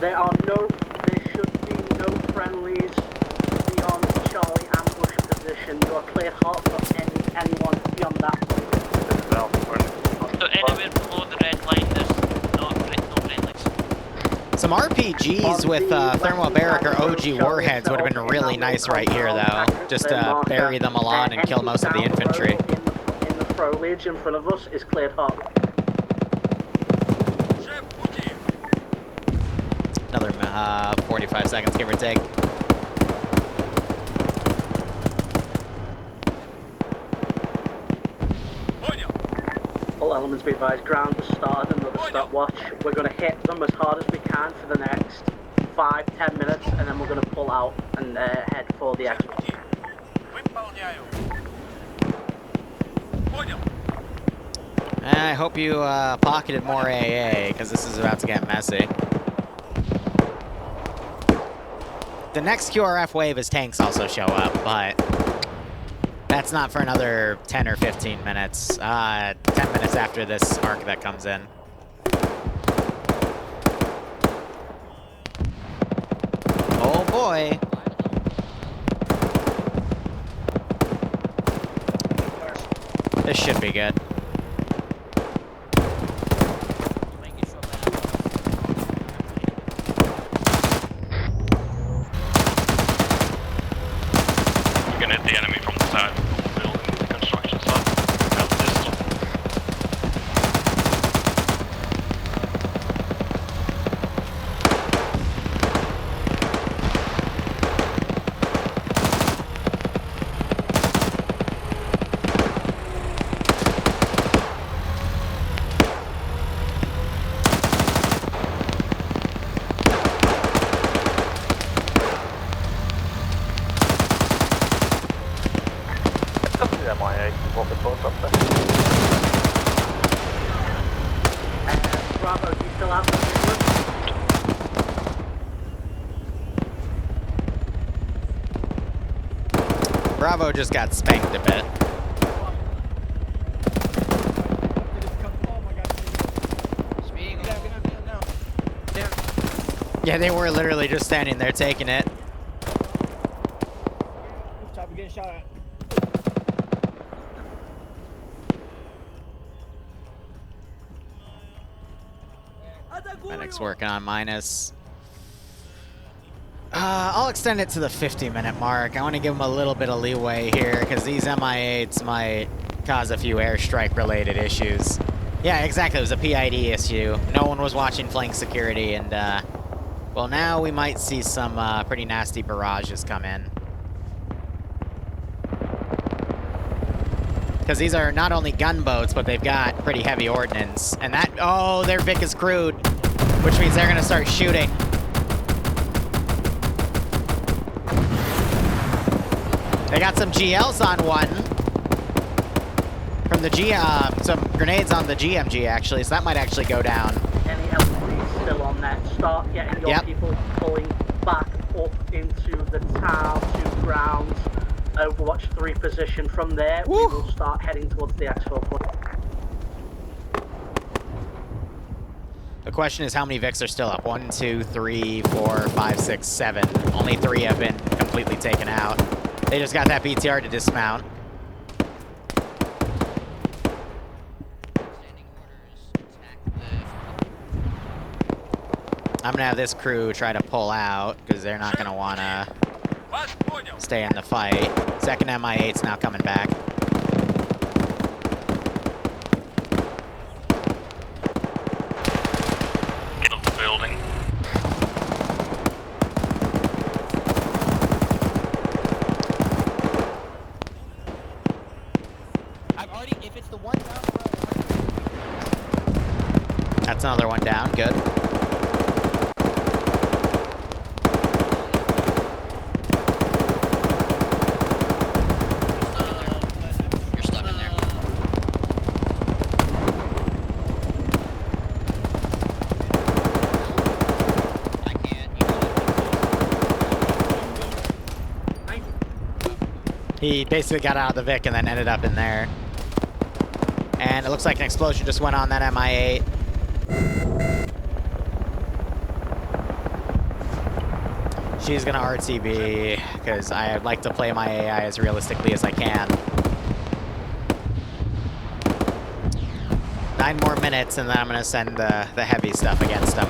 There should be no friendlies beyond Charlie ambush position. You are cleared hot for anyone beyond that point. So anywhere below the red line, there's no friendlies. Some RPGs with thermobaric or OG warheads would have been really nice right here, though. Just to bury them along and kill most of the infantry. The foliage in front of us is cleared hot. Another 45 seconds, give or take. All elements be advised, ground has started another stopwatch. We're going to hit them as hard as we can for the next 5-10 minutes, and then we're going to pull out and head for the exit. I hope you pocketed more AA, because this is about to get messy. The next QRF wave is tanks also show up, but that's not for another 10 or 15 minutes. 10 minutes after this arc that comes in. Oh boy. This should be good. The enemy from the side of the building, the construction site. Out this Bravo, do you still have the Bravo just got spanked a bit. Yeah, they were literally just standing there taking it. Medic's working on minus. I'll extend it to the 50-minute mark. I want to give them a little bit of leeway here, because these MI8s might cause a few airstrike-related issues. Yeah, exactly. It was a PID issue. No one was watching flank security, and, well, now we might see some pretty nasty barrages come in. Because these are not only gunboats, but they've got pretty heavy ordnance. And that... Oh, their Vic is crewed, which means they're going to start shooting. They got some GLs on one. From the some grenades on the GMG, actually, so that might actually go down. Any LCs still on there? Start getting your people pulling back up into the town, to grounds. Overwatch 3 position. From there, we will start heading towards the actual point. The question is how many Vics are still up? 1, 2, 3, 4, 5, 6, 7. Only 3 have been completely taken out. They just got that BTR to dismount. I'm gonna have this crew try to pull out, because they're not gonna wanna stay in the fight. Second MI8's now coming back. Get off the building. I've already, if it's the one down, That's another one down, good. He basically got out of the Vic and then ended up in there. And it looks like an explosion just went on that MI8. She's gonna RTB, because I like to play my AI as realistically as I can. 9 more minutes, and then I'm gonna send the heavy stuff against them.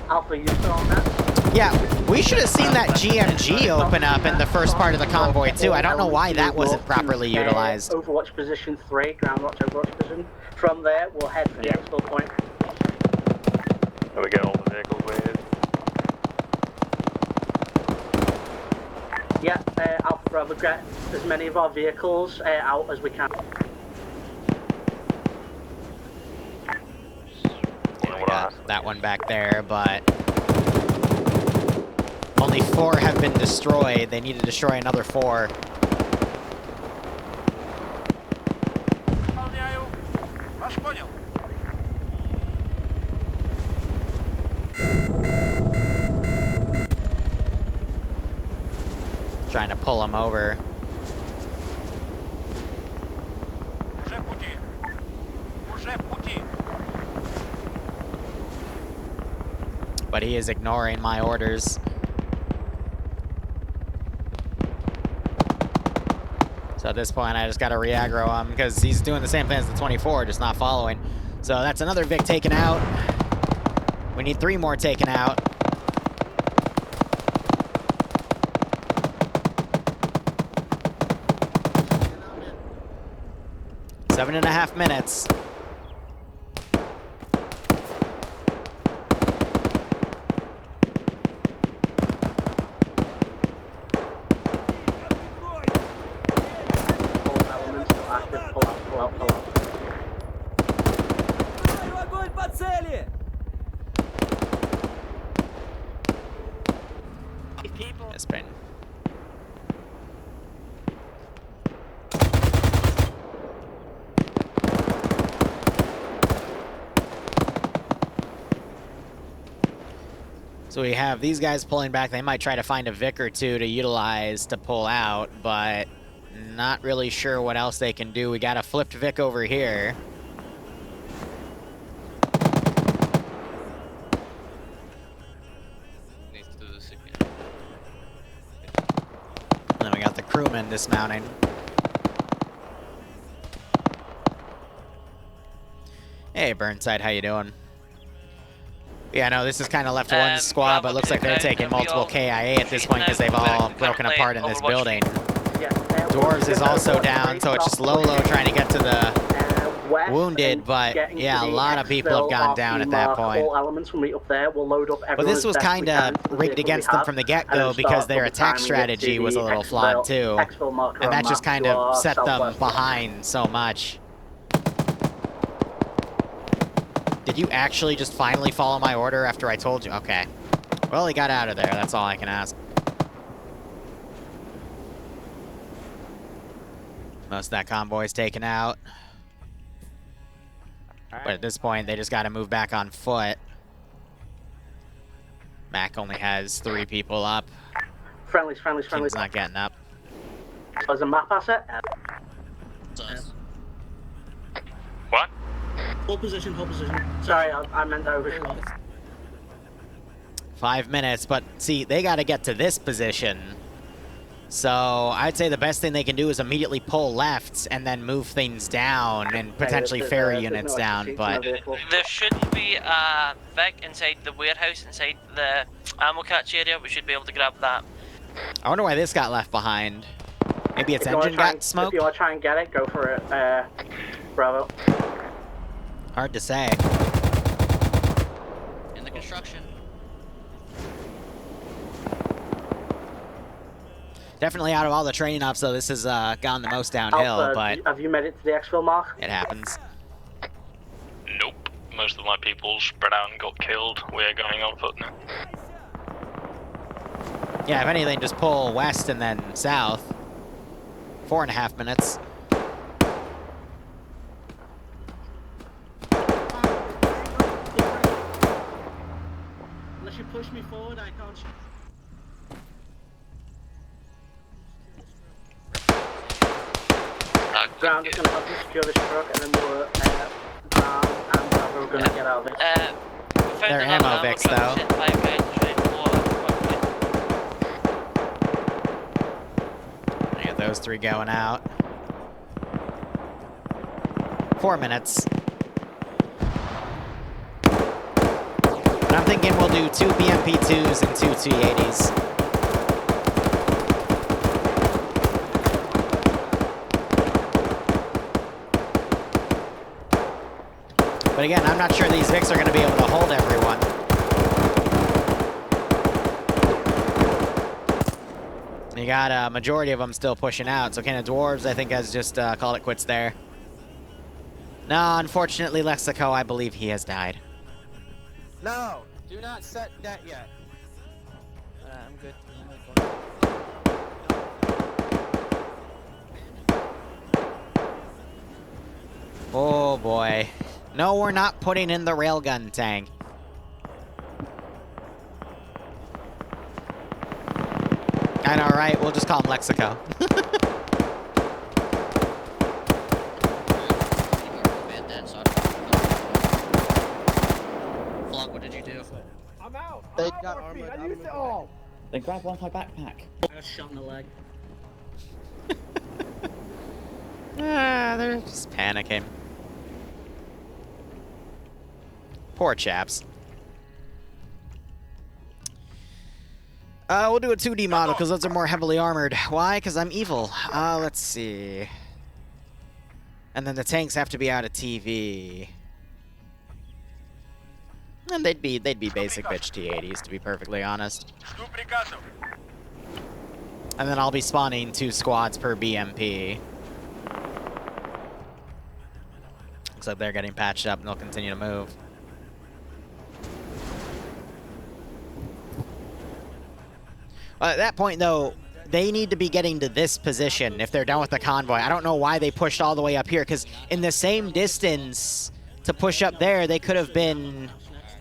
Alpha, you still on that? Yeah, we should have seen that GMG open up in the first part of the convoy, too. I don't know why that wasn't properly utilized. Overwatch position 3, ground watch overwatch position. From there, we'll head for the exfil point. Can we get all the vehicles we need? Yeah, Alpha Bravo, get as many of our vehicles out as we can. Yeah, we got that one back there, but only 4 have been destroyed. They need to destroy another 4. Trying to pull him over. But he is ignoring my orders. So at this point, I just gotta re-aggro him, because he's doing the same thing as the 24, just not following. So that's another Vic taken out. We need 3 more taken out. Seven and a half minutes. Spin. So we have these guys pulling back. They might try to find a Vic or two to utilize to pull out, but not really sure what else they can do. We got a flipped Vic over here. And then we got the crewman dismounting. Hey, Burnside, how you doing? Yeah, no, this is kind of left one squad, but looks like they're taking multiple KIA at this point because they've all broken apart in this building. Dwarves is also down, so it's just Lolo trying to get to the wounded, but yeah, a lot of people have gone down at that point. But this was kind of rigged against them from the get-go because their attack strategy was a little flawed too, and that just kind of set them behind so much. Did you actually just finally follow my order after I told you? Okay. Well, he got out of there. That's all I can ask. Most of that convoy is taken out. But at this point, they just got to move back on foot. Mac only has 3 people up. Friendly's. He's not getting up. There's a map asset. What? Hold position. Sorry, I meant overshot. 5 minutes, but see, they got to get to this position. So I'd say the best thing they can do is immediately pull left and then move things down and potentially ferry units down, but... There shouldn't be a Vic inside the warehouse, inside the ammo catch area. We should be able to grab that. I wonder why this got left behind. Maybe its engine got smoked? If you want to try and get it, go for it. Bravo. Hard to say. In the construction. Definitely out of all the training ops, though, this has gone the most downhill, Alpha, but... Have you made it to the exfil, Mark? It happens. Nope. Most of my people spread out and got killed. We're going on foot now. Yeah, if anything, just pull west and then south. 4.5 minutes. Unless you push me forward, I can't shoot. Ground is going to help you secure this truck, and then we'll Brown and Bravo are going to get out of it. They're ammo Vics, though. I got those 3 going out. 4 minutes. And I'm thinking we'll do 2 BMP2s and 2 T80s. But again, I'm not sure these Vics are going to be able to hold everyone. You got a majority of them still pushing out, so Canada Dwarves, I think, has just called it quits there. No, unfortunately, Lexico, I believe he has died. No! Do not set that yet. I'm good. Oh, boy. No, we're not putting in the railgun tank. I know, right? We'll just call him Lexico. Flog, what did you do? I'm out. They got armored. I used it all. Then grab one of my backpack. I was shot in the leg. They're just panicking. Poor chaps. We'll do a 2D model because those are more heavily armored. Why? Because I'm evil. Let's see. And then the tanks have to be out of TV. And they'd be basic bitch T80s, to be perfectly honest. And then I'll be spawning 2 squads per BMP. Looks like they're getting patched up and they'll continue to move. At that point, though, they need to be getting to this position if they're done with the convoy. I don't know why they pushed all the way up here, because in the same distance to push up there, they could have been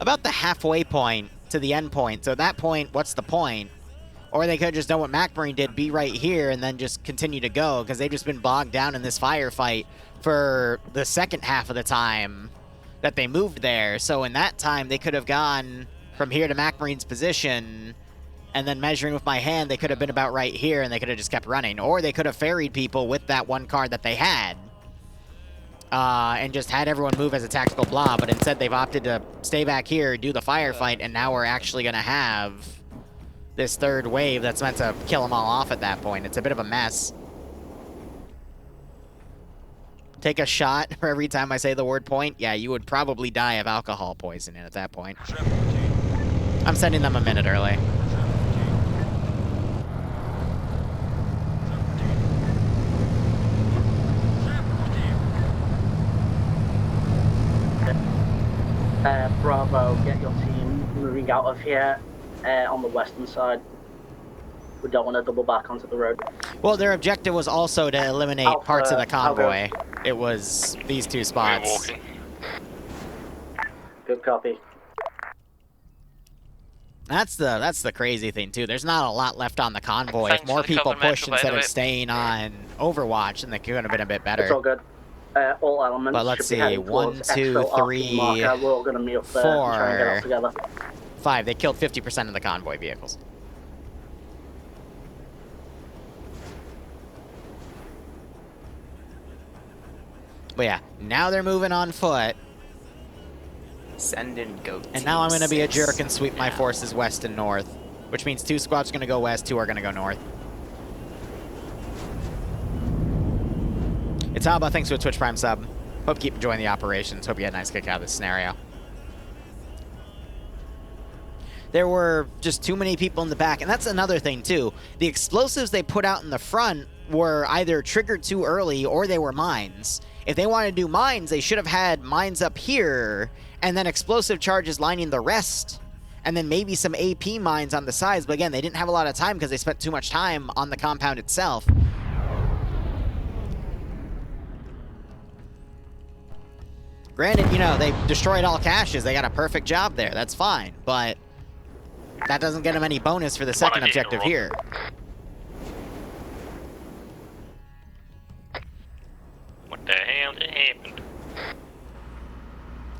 about the halfway point to the end point. So at that point, what's the point? Or they could have just done what MacMarine did, be right here, and then just continue to go, because they've just been bogged down in this firefight for the second half of the time that they moved there. So in that time, they could have gone from here to MacMarine's position, and then measuring with my hand, they could have been about right here, and they could have just kept running. Or they could have ferried people with that one car that they had, and just had everyone move as a tactical blob. But instead, they've opted to stay back here, do the firefight, and now we're actually going to have this third wave that's meant to kill them all off at that point. It's a bit of a mess. Take a shot for every time I say the word point. Yeah, you would probably die of alcohol poisoning at that point. I'm sending them a minute early. Bravo, get your team moving out of here on the western side. We don't want to double back onto the road. Well, their objective was also to eliminate parts of the convoy. It was these two spots. Good copy. That's the crazy thing too. There's not a lot left on the convoy. If more people push instead of staying on Overwatch, then they could have been a bit better. It's all good. All elements. But let's see, 1, 2, 3, we're all gonna meet up there 4, and try and get it all together. 5. They killed 50% of the convoy vehicles. But yeah, now they're moving on foot. Send in goat. And now I'm going to be a jerk and sweep my forces west and north. Which means 2 squads are going to go west, 2 are going to go north. It's Alba, thanks for a Twitch Prime sub. Hope you keep enjoying the operations. Hope you had a nice kick out of this scenario. There were just too many people in the back. And that's another thing, too. The explosives they put out in the front were either triggered too early or they were mines. If they wanted to do mines, they should have had mines up here and then explosive charges lining the rest. And then maybe some AP mines on the sides. But again, they didn't have a lot of time because they spent too much time on the compound itself. Granted, you know, they destroyed all caches. They got a perfect job there. That's fine. But that doesn't get them any bonus for the second objective here. What the hell just happened?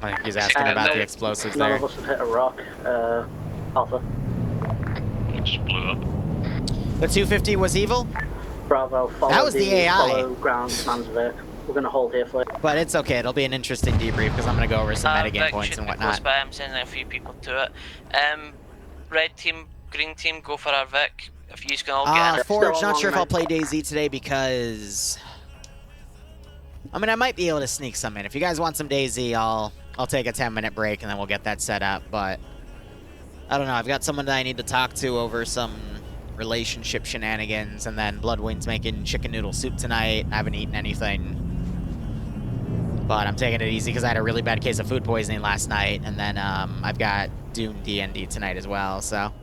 I think he's asking about the explosives None there. of us have hit a rock. Alpha. It just blew up. The 250 was evil? Bravo, follow That was the AI. Follow ground commands Vic. We're going to hold here for you. But it's okay. It'll be an interesting debrief because I'm going to go over some metagame points and whatnot. By. I'm sending a few people to it. Red team, green team, go for our Vic. If you can all get in. Forge, not sure if I'll play DayZ today because... I mean, I might be able to sneak some in. If you guys want some DayZ, I'll take a 10-minute break and then we'll get that set up. But I don't know. I've got someone that I need to talk to over some relationship shenanigans, and then Bloodwing's making chicken noodle soup tonight. I haven't eaten anything. But I'm taking it easy because I had a really bad case of food poisoning last night, and then I've got Dune D&D tonight as well, so...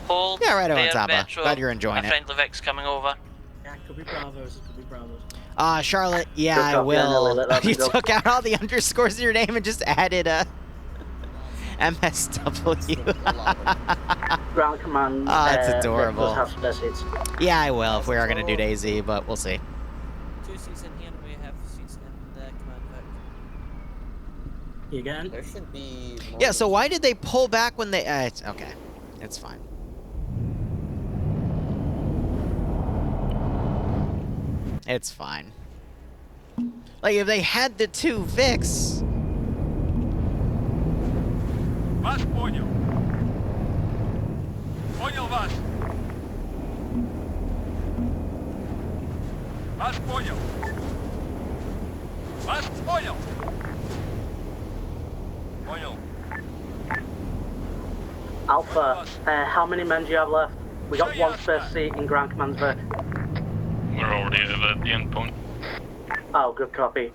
Hold yeah, right on there, top of. Metro. Glad you're enjoying My it. friend Levic's coming over. Yeah, could be Bravos, could be Bravos. Charlotte, yeah, I will. You took out all the underscores in your name and just added a MSW. Ground command. Oh, that's adorable. Have spare seats. Yeah, I will if we are going to do DayZ, but we'll see. 2 seats in here, and we have seats in the command Vic. You again? There should be. Yeah, so why did they pull back when they... okay, it's fine. It's fine. Like, if they had the 2 Vics... Вас понял. Понял вас. Вас понял. Вас понял. Понял. Alpha, how many men do you have left? We got 1 spare seat in Ground Command's Vic. We're already at the end point. Oh, good copy.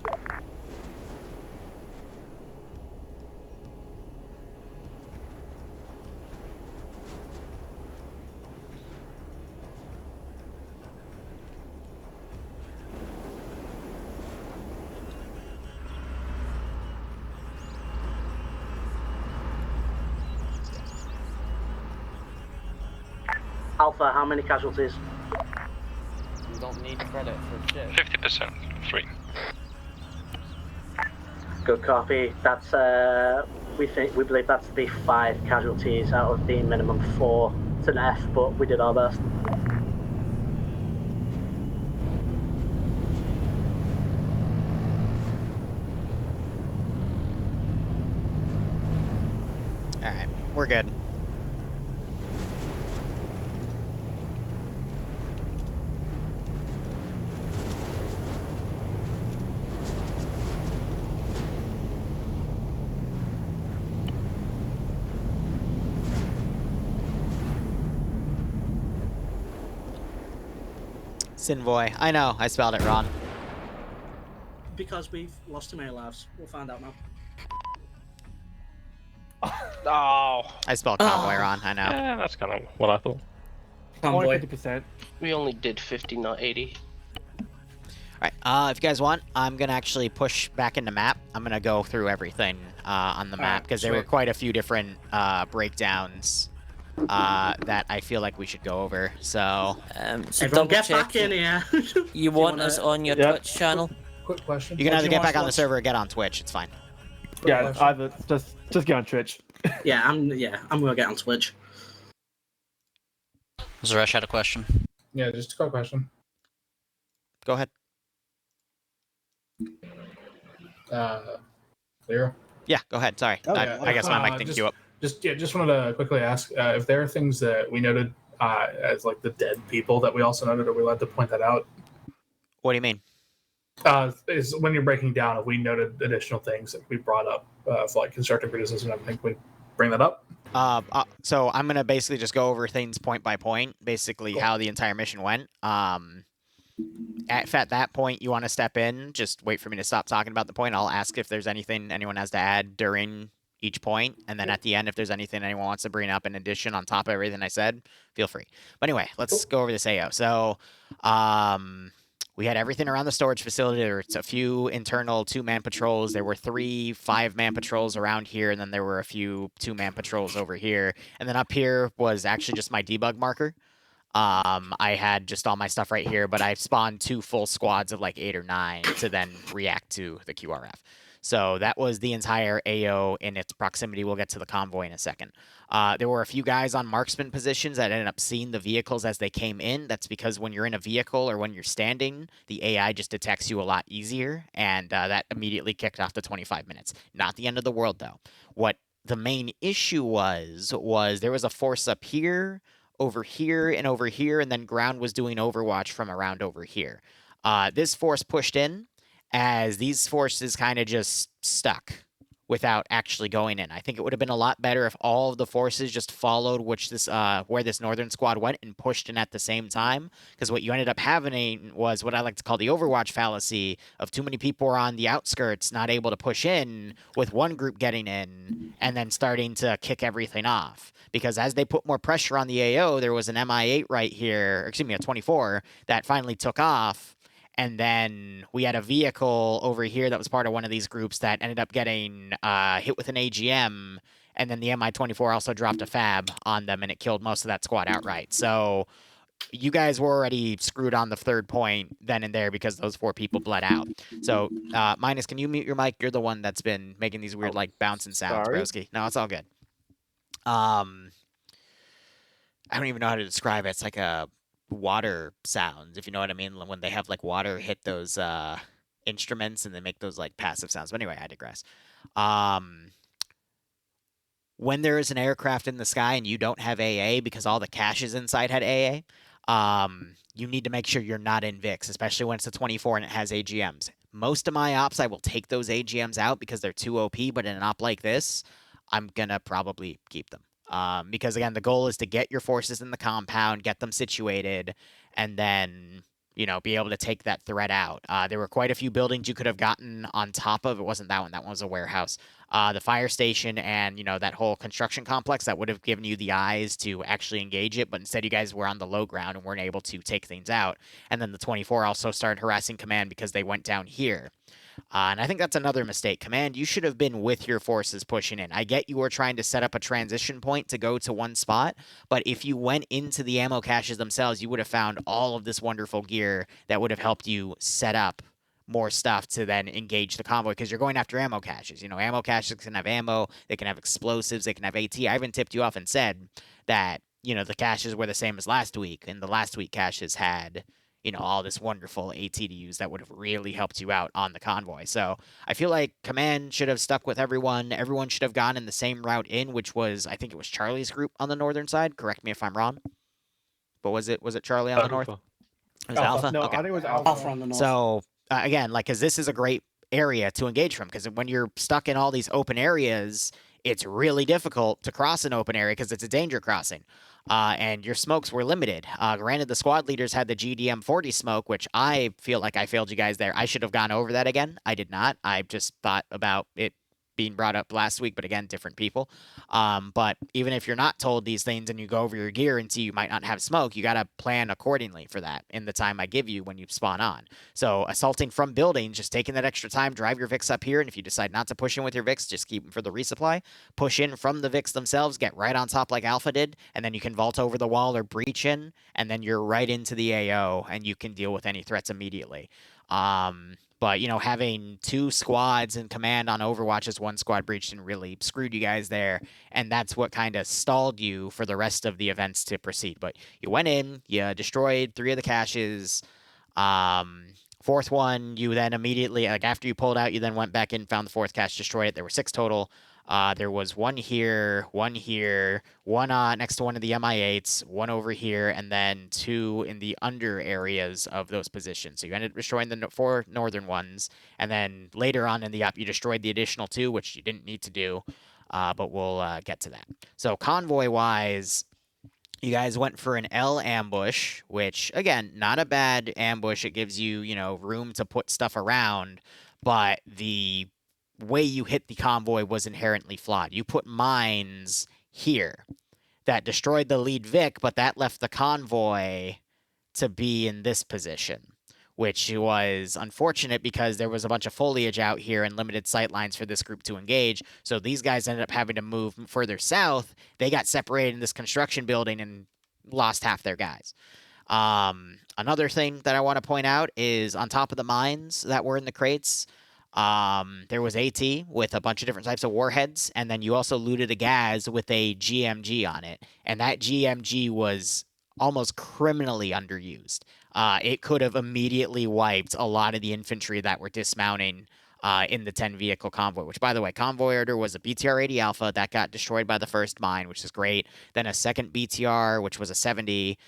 Alpha, how many casualties? You don't need credit for shit. 50%. 3. Good copy. That's we believe that's the 5 casualties out of the minimum 4. It's an F, but we did our best. All right, we're good. Sinvoy. I know, I spelled it wrong. Because we've lost too many lives. We'll find out now. Oh. I spelled convoy wrong, I know. Yeah, that's kind of what I thought. Only 50%. We only did 50, not 80. Alright, if you guys want, I'm gonna actually push back into map. I'm gonna go through everything on the map, because there were quite a few different breakdowns that I feel like we should go over, so... So Everyone double get check. back in here. You want us on your Twitch channel? Quick question. You can either get back on the server or get on Twitch, it's fine. Yeah, either just get on Twitch. yeah, I'm gonna get on Twitch. Zaresh had a question. Yeah, just a quick question. Go ahead. Liru? Yeah, go ahead. Sorry. I guess my mic didn't queue up. Just wanted to quickly ask if there are things that we noted as like the dead people that we also noted. Are we allowed to point that out? What do you mean? Is when you're breaking down, if we noted additional things that we brought up for like constructive criticism, I think we bring that up. So I'm gonna basically just go over things point by point, basically how the entire mission went. At that point, you want to step in, just wait for me to stop talking about the point. I'll ask if there's anything anyone has to add during each point, and then at the end, if there's anything anyone wants to bring up in addition on top of everything I said, feel free. But anyway, let's go over this AO. So, we had everything around the storage facility. There were a few internal 2-man patrols. There were 3 5-man patrols around here, and then there were a few 2-man patrols over here. And then up here was actually just my debug marker. I had just all my stuff right here, but I spawned 2 full squads of like 8 or 9 to then react to the QRF. So that was the entire AO in its proximity. We'll get to the convoy in a second. There were a few guys on marksman positions that ended up seeing the vehicles as they came in. That's because when you're in a vehicle or when you're standing, the AI just detects you a lot easier, and that immediately kicked off the 25 minutes. Not the end of the world, though. What the main issue was there was a force up here, over here, and then ground was doing overwatch from around over here. This force pushed in, as these forces kind of just stuck without actually going in. I think it would have been a lot better if all of the forces just followed where this northern squad went and pushed in at the same time, because what you ended up having was what I like to call the Overwatch fallacy of too many people were on the outskirts, not able to push in, with one group getting in and then starting to kick everything off. Because as they put more pressure on the AO, there was an MI8 right here, excuse me, a 24, that finally took off. And then we had a vehicle over here that was part of one of these groups that ended up getting hit with an AGM. And then the MI-24 also dropped a fab on them, and it killed most of that squad outright. So you guys were already screwed on the third point then and there because those 4 people bled out. So, Minus, can you mute your mic? You're the one that's been making these weird, like, bouncing sounds, broski. No, it's all good. I don't even know how to describe it. It's like a water sounds, if you know what I mean, when they have like water hit those instruments and they make those like passive sounds. But anyway, I digress. When there is an aircraft in the sky and you don't have AA because all the caches inside had AA, you need to make sure you're not in VIX, especially when it's a 24 and it has AGMs. Most of my ops, I will take those AGMs out because they're too OP, but in an op like this, I'm gonna probably keep them. Because again, the goal is to get your forces in the compound, get them situated, and then, you know, be able to take that threat out. There were quite a few buildings you could have gotten on top of. It wasn't that one. That one was a warehouse. The fire station and, you know, that whole construction complex that would have given you the eyes to actually engage it, but instead you guys were on the low ground and weren't able to take things out. And then the 24 also started harassing command because they went down here. And I think that's another mistake. Command, you should have been with your forces pushing in. I get you were trying to set up a transition point to go to one spot, but if you went into the ammo caches themselves, you would have found all of this wonderful gear that would have helped you set up more stuff to then engage the convoy, because you're going after ammo caches. You know, ammo caches can have ammo, they can have explosives, they can have AT. I even tipped you off and said that, you know, the caches were the same as last week, and the last week caches had, you know, all this wonderful AT to use that would have really helped you out on the convoy. So I feel like Command should have stuck with everyone. Everyone should have gone in the same route in, which was, I think it was Charlie's group on the northern side. Correct me if I'm wrong. But was it Charlie on the north? It was Alpha? No, Okay. I think it was Alpha on the north. So again, like, because this is a great area to engage from, because when you're stuck in all these open areas, it's really difficult to cross an open area because it's a danger crossing. And your smokes were limited. Granted, the squad leaders had the GDM 40 smoke, which I feel like I failed you guys there. I should have gone over that again. I did not. I just thought about it being brought up last week, but again, different people. But even if you're not told these things and you go over your gear and see you might not have smoke, you got to plan accordingly for that in the time I give you when you spawn on. So assaulting from buildings, just taking that extra time, drive your VIX up here, and if you decide not to push in with your VIX, just keep them for the resupply. Push in from the VIX themselves, get right on top like Alpha did, and then you can vault over the wall or breach in, and then you're right into the AO, and you can deal with any threats immediately. But, you know, having 2 squads in command on Overwatch as 1 squad breached and really screwed you guys there. And that's what kind of stalled you for the rest of the events to proceed. But you went in, you destroyed 3 of the caches. 4th one, you then immediately, like after you pulled out, you then went back in, found the 4th cache, destroyed it. There were 6 total. There was 1 here, 1 here, 1 next to one of the MI8s, 1 over here, and then 2 in the under areas of those positions. So you ended up destroying the 4 northern ones, and then later on in the up, you destroyed the additional 2, which you didn't need to do, but we'll get to that. So convoy-wise, you guys went for an L ambush, which, again, not a bad ambush. It gives you, you know, room to put stuff around, but the way you hit the convoy was inherently flawed. You put mines here that destroyed the lead Vic, but that left the convoy to be in this position, which was unfortunate because there was a bunch of foliage out here and limited sight lines for this group to engage. So these guys ended up having to move further south. They got separated in this construction building and lost half their guys. Another thing that I want to point out is on top of the mines that were in the crates, there was AT with a bunch of different types of warheads, and then you also looted a gas with a GMG on it, and that GMG was almost criminally underused. It could have immediately wiped a lot of the infantry that were dismounting in the 10-vehicle convoy, which, by the way, convoy order was a BTR-80 Alpha that got destroyed by the first mine, which is great. Then a second BTR, which was a 70.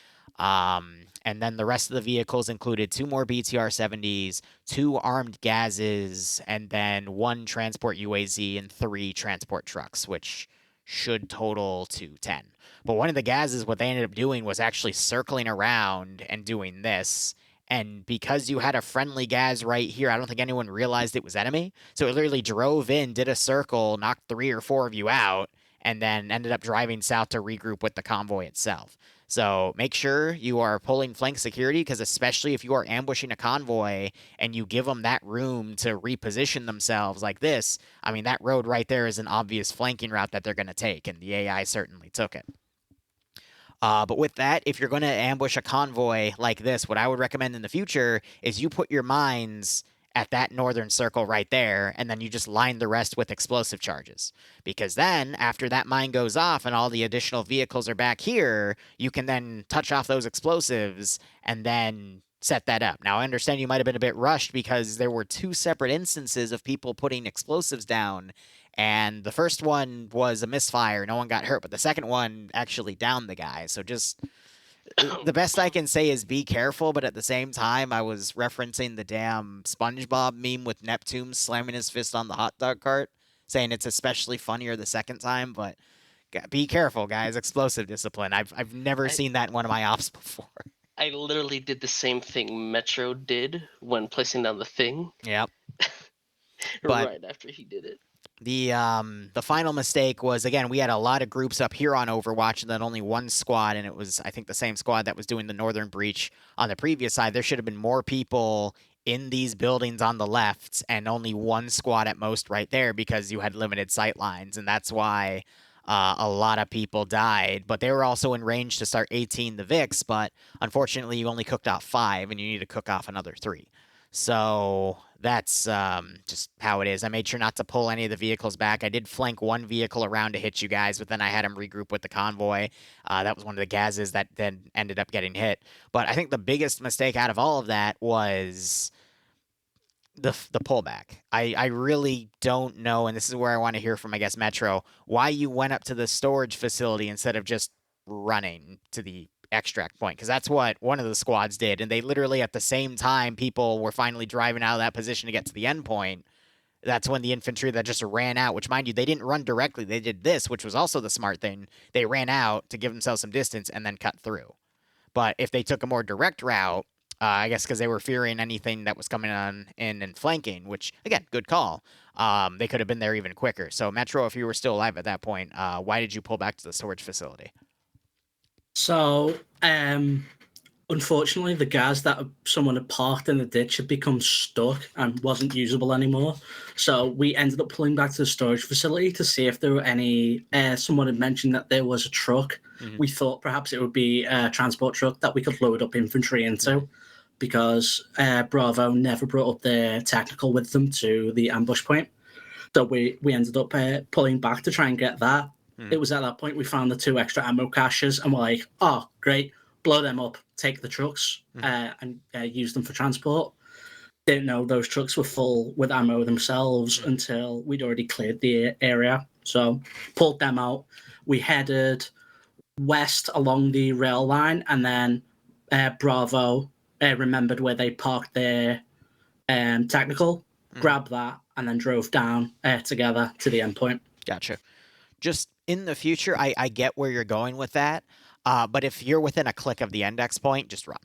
And then the rest of the vehicles included 2 more BTR-70s, 2 armed gases, and then 1 transport UAZ and 3 transport trucks, which should total to 10. But one of the gases, what they ended up doing was actually circling around and doing this. And because you had a friendly gas right here, I don't think anyone realized it was enemy. So it literally drove in, did a circle, knocked 3 or 4 of you out, and then ended up driving south to regroup with the convoy itself. So make sure you are pulling flank security, because especially if you are ambushing a convoy and you give them that room to reposition themselves like this, I mean, that road right there is an obvious flanking route that they're going to take, and the AI certainly took it. But with that, if you're going to ambush a convoy like this, what I would recommend in the future is you put your mines at that northern circle right there, and then you just line the rest with explosive charges. Because then, after that mine goes off and all the additional vehicles are back here, you can then touch off those explosives and then set that up. Now, I understand you might have been a bit rushed because there were 2 separate instances of people putting explosives down, and the first one was a misfire. No one got hurt, but the second one actually downed the guy. So just the best I can say is be careful, but at the same time, I was referencing the damn SpongeBob meme with Neptune slamming his fist on the hot dog cart, saying it's especially funnier the second time, but be careful, guys. Explosive discipline. I've never seen that in one of my ops before. I literally did the same thing Metro did when placing down the thing. Yep. Right after he did it. The final mistake was, again, we had a lot of groups up here on Overwatch and then only 1 squad, and it was, I think, the same squad that was doing the northern breach on the previous side. There should have been more people in these buildings on the left and only one squad at most right there because you had limited sight lines, and that's why a lot of people died. But they were also in range to start 18 the VIX, but unfortunately you only cooked off 5 and you need to cook off another 3. So that's just how it is. I made sure not to pull any of the vehicles back. I did flank one vehicle around to hit you guys, but then I had him regroup with the convoy. That was one of the gazes that then ended up getting hit. But I think the biggest mistake out of all of that was the pullback. I really don't know, and this is where I want to hear from, I guess, Metro, why you went up to the storage facility instead of just running to the extract point, because that's what one of the squads did, and they literally at the same time people were finally driving out of that position to get to the end point. That's when the infantry that just ran out, which mind you, they didn't run directly. They did this, which was also the smart thing. They ran out to give themselves some distance and then cut through. But if they took a more direct route, I guess because they were fearing anything that was coming on in and flanking, which, again, good call, they could have been there even quicker. So, Metro, if you were still alive at that point, why did you pull back to the storage facility? So, unfortunately, the gas that someone had parked in the ditch had become stuck and wasn't usable anymore. So we ended up pulling back to the storage facility to see if there were any. Someone had mentioned that there was a truck. Mm-hmm. We thought perhaps it would be a transport truck that we could load up infantry into, because Bravo never brought up their technical with them to the ambush point. So we ended up pulling back to try and get that. It was at that point we found the 2 extra ammo caches and we're like, oh, great, blow them up, take the trucks and use them for transport. Didn't know those trucks were full with ammo themselves until we'd already cleared the area. So pulled them out. We headed west along the rail line, and then Bravo remembered where they parked their technical, grabbed that, and then drove down together to the endpoint. Gotcha. Just in the future, I get where you're going with that, but if you're within a click of the index point, just run.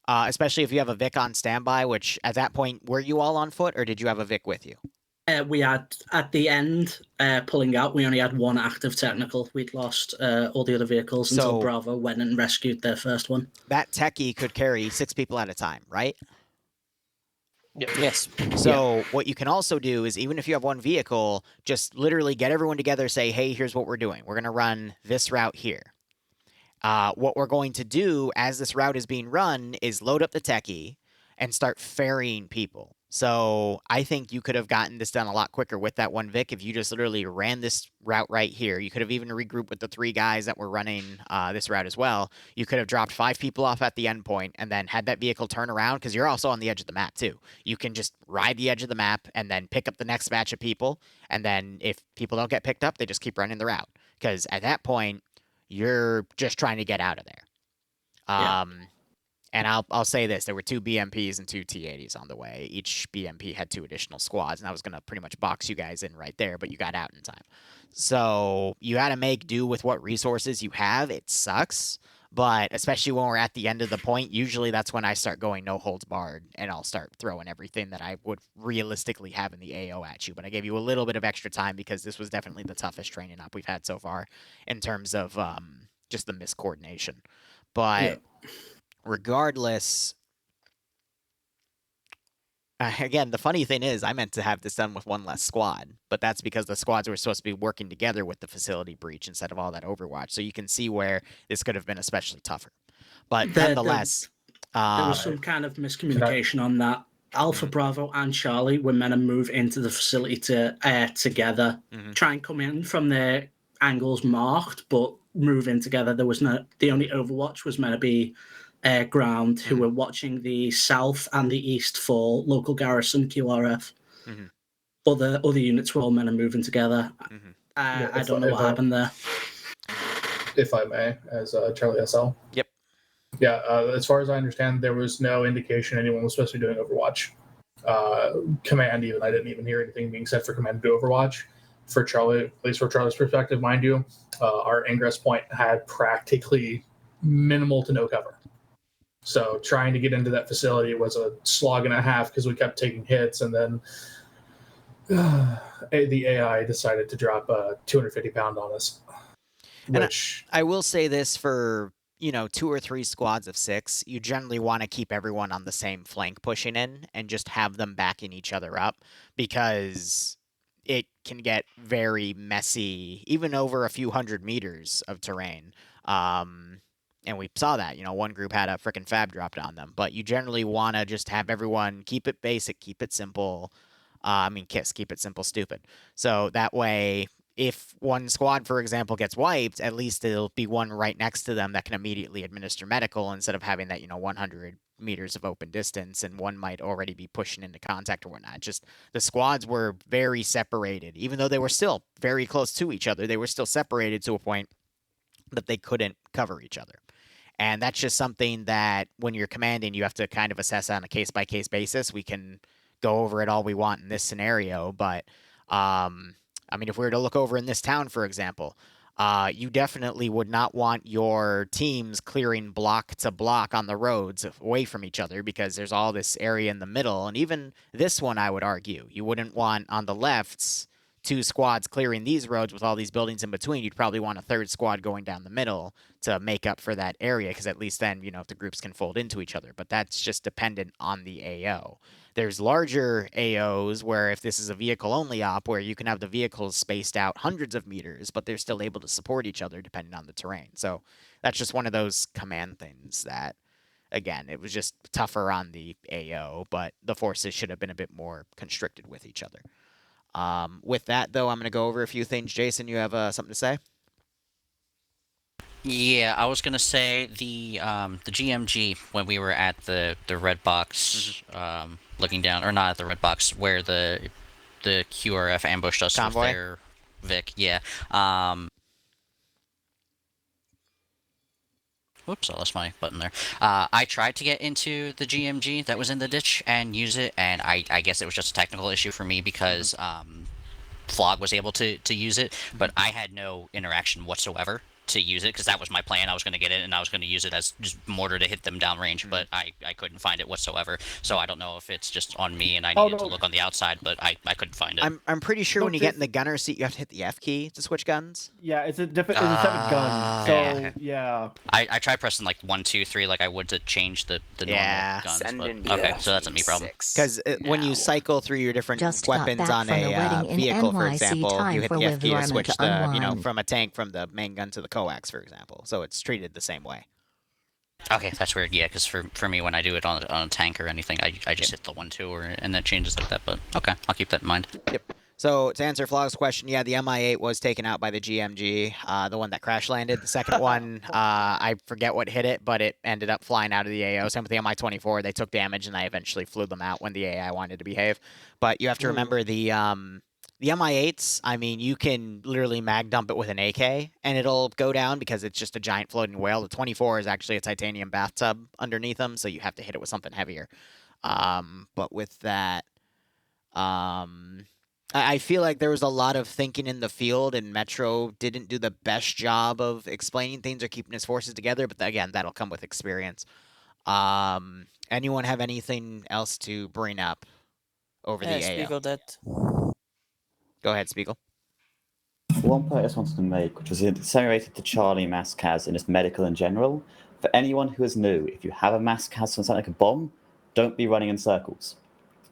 Especially if you have a Vic on standby, which at that point, were you all on foot or did you have a Vic with you? We had, at the end, pulling out, we only had 1 active technical. We'd lost all the other vehicles until Bravo went and rescued their first one. That techie could carry 6 people at a time, right? Yep. Yes. So what you can also do is, even if you have 1 vehicle, just literally get everyone together, say, hey, here's what we're doing. We're going to run this route here. What we're going to do as this route is being run is load up the techie and start ferrying people. So I think you could have gotten this done a lot quicker with that 1 Vic if you just literally ran this route right here. You could have even regrouped with the 3 guys that were running this route as well. You could have dropped 5 people off at the endpoint and then had that vehicle turn around, because you're also on the edge of the map too. You can just ride the edge of the map and then pick up the next batch of people. And then if people don't get picked up, they just keep running the route. Because at that point, you're just trying to get out of there. And I'll say this, there were 2 BMPs and 2 T-80s on the way. Each BMP had 2 additional squads, and I was going to pretty much box you guys in right there, but you got out in time. So you got to make do with what resources you have. It sucks, but especially when we're at the end of the point, usually that's when I start going no holds barred, and I'll start throwing everything that I would realistically have in the AO at you. But I gave you a little bit of extra time because this was definitely the toughest training op we've had so far in terms of just the miscoordination. But regardless, again, the funny thing is I meant to have this done with 1 less squad, but that's because the squads were supposed to be working together with the facility breach instead of all that Overwatch. So you can see where this could have been especially tougher. But nonetheless, there was some kind of miscommunication on that. Alpha, Bravo, and Charlie were meant to move into the facility to together, try and come in from their angles marked, but move in together. There was no. The only Overwatch was meant to be ground, who were watching the south and the east for local garrison QRF. Other units were all meant to move in together. I don't know what happened there. If I may, as Charlie SL. Yep. Yeah, as far as I understand, there was no indication anyone was supposed to be doing Overwatch. Command, even, I didn't even hear anything being said for Command to do Overwatch. For Charlie, at least for Charlie's perspective, mind you, our ingress point had practically minimal to no cover. So trying to get into that facility was a slog and a half because we kept taking hits, and then the AI decided to drop 250 pound on us. Which I will say this for 2 or 3 squads of 6, you generally want to keep everyone on the same flank pushing in and just have them backing each other up, because it can get very messy, even over a few hundred meters of terrain. And we saw that, one group had a freaking fab dropped on them. But you generally want to just have everyone keep it basic, keep it simple. Keep it simple, stupid. So that way, if one squad, for example, gets wiped, at least there'll be one right next to them that can immediately administer medical instead of having that, 100 meters of open distance, and one might already be pushing into contact or whatnot. Just the squads were very separated. Even though they were still very close to each other, they were still separated to a point that they couldn't cover each other. And that's just something that when you're commanding, you have to kind of assess on a case-by-case basis. We can go over it all we want in this scenario, but if we were to look over in this town, for example, you definitely would not want your teams clearing block to block on the roads away from each other, because there's all this area in the middle. And even this one, I would argue, you wouldn't want on the lefts 2 squads clearing these roads with all these buildings in between. You'd probably want a 3rd squad going down the middle to make up for that area, because at least then, if the groups can fold into each other. But that's just dependent on the AO. There's larger AOs where if this is a vehicle-only op, where you can have the vehicles spaced out hundreds of meters, but they're still able to support each other depending on the terrain. So that's just one of those command things that, again, it was just tougher on the AO, but the forces should have been a bit more constricted with each other. With that, though, I'm going to go over a few things. Jason, you have something to say? Yeah, I was gonna say the GMG when we were at the red box, looking down, or not at the red box, where the QRF ambushed us Convoy? with their Vic. Yeah. Whoops, I lost my button there. I tried to get into the GMG that was in the ditch and use it, and I guess it was just a technical issue for me because Flog was able to use it, but I had no interaction whatsoever to use it, because that was my plan. I was going to get it, and I was going to use it as just mortar to hit them downrange, but I couldn't find it whatsoever. So I don't know if it's just on me and I needed to look on the outside, but I couldn't find it. I'm pretty sure when you get in the gunner seat, you have to hit the F key to switch guns. Yeah, it's a different. It's a separate gun. So yeah. I tried pressing like 1, 2, 3 like I would to change the normal guns. But, okay, so that's a me problem. Because when you cycle through your different weapons on a vehicle, for example, you hit the F key to switch the from a tank from the main gun to the coax, for example. So it's treated the same way. Okay, that's weird. Yeah, because for me, when I do it on a tank or anything, I just hit the 1, 2, and that changes like that. But okay, I'll keep that in mind. Yep. So to answer Flog's question, yeah, the Mi-8 was taken out by the GMG, the one that crash landed. The second one, I forget what hit it, but it ended up flying out of the AO. Same with the Mi-24. They took damage, and I eventually flew them out when the AI wanted to behave. But you have to remember the Mi-8s, you can literally mag dump it with an AK, and it'll go down because it's just a giant floating whale. The 24 is actually a titanium bathtub underneath them, so you have to hit it with something heavier. But with that, I feel like there was a lot of thinking in the field, and Metro didn't do the best job of explaining things or keeping his forces together, but again, that'll come with experience. Anyone have anything else to bring up over the AO? Spiegel that. Go ahead, Spiegel. One point I just wanted to make, which was insinuated to Charlie Mascaz and just medical in general. For anyone who is new, if you have a Mascaz on something like a bomb, don't be running in circles.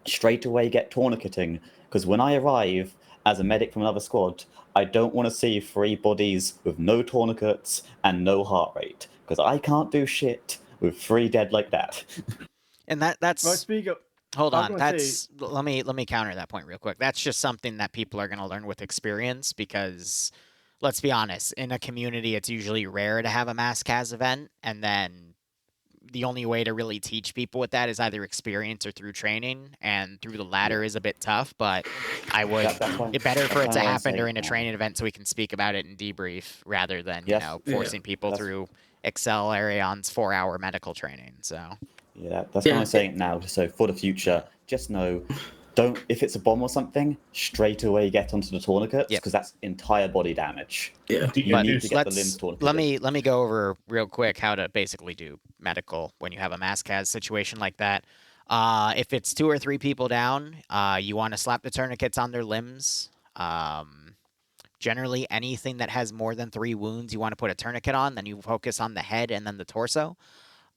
Straight away get tourniqueting, because when I arrive as a medic from another squad, I don't want to see 3 bodies with no tourniquets and no heart rate, because I can't do shit with 3 dead like that. And that's... Well, Spiegel... Hold on, let me counter that point real quick. That's just something that people are going to learn with experience, because let's be honest, in a community it's usually rare to have a Mascaz event, and then the only way to really teach people with that is either experience or through training, and through the latter is a bit tough, but I would it's better for it to happen during a training event so we can speak about it and debrief rather than forcing people through Excel Arion's 4-hour medical training. So yeah, that's why I'm saying it now. So for the future, just know, don't, if it's a bomb or something, straight away get onto the tourniquets, because that's entire body damage. Yeah, you need to get the limbs tourniqueted. Let me go over real quick how to basically do medical when you have a Mascaz situation like that. If it's 2 or 3 people down, you want to slap the tourniquets on their limbs. Generally, anything that has more than 3 wounds, you want to put a tourniquet on. Then you focus on the head and then the torso.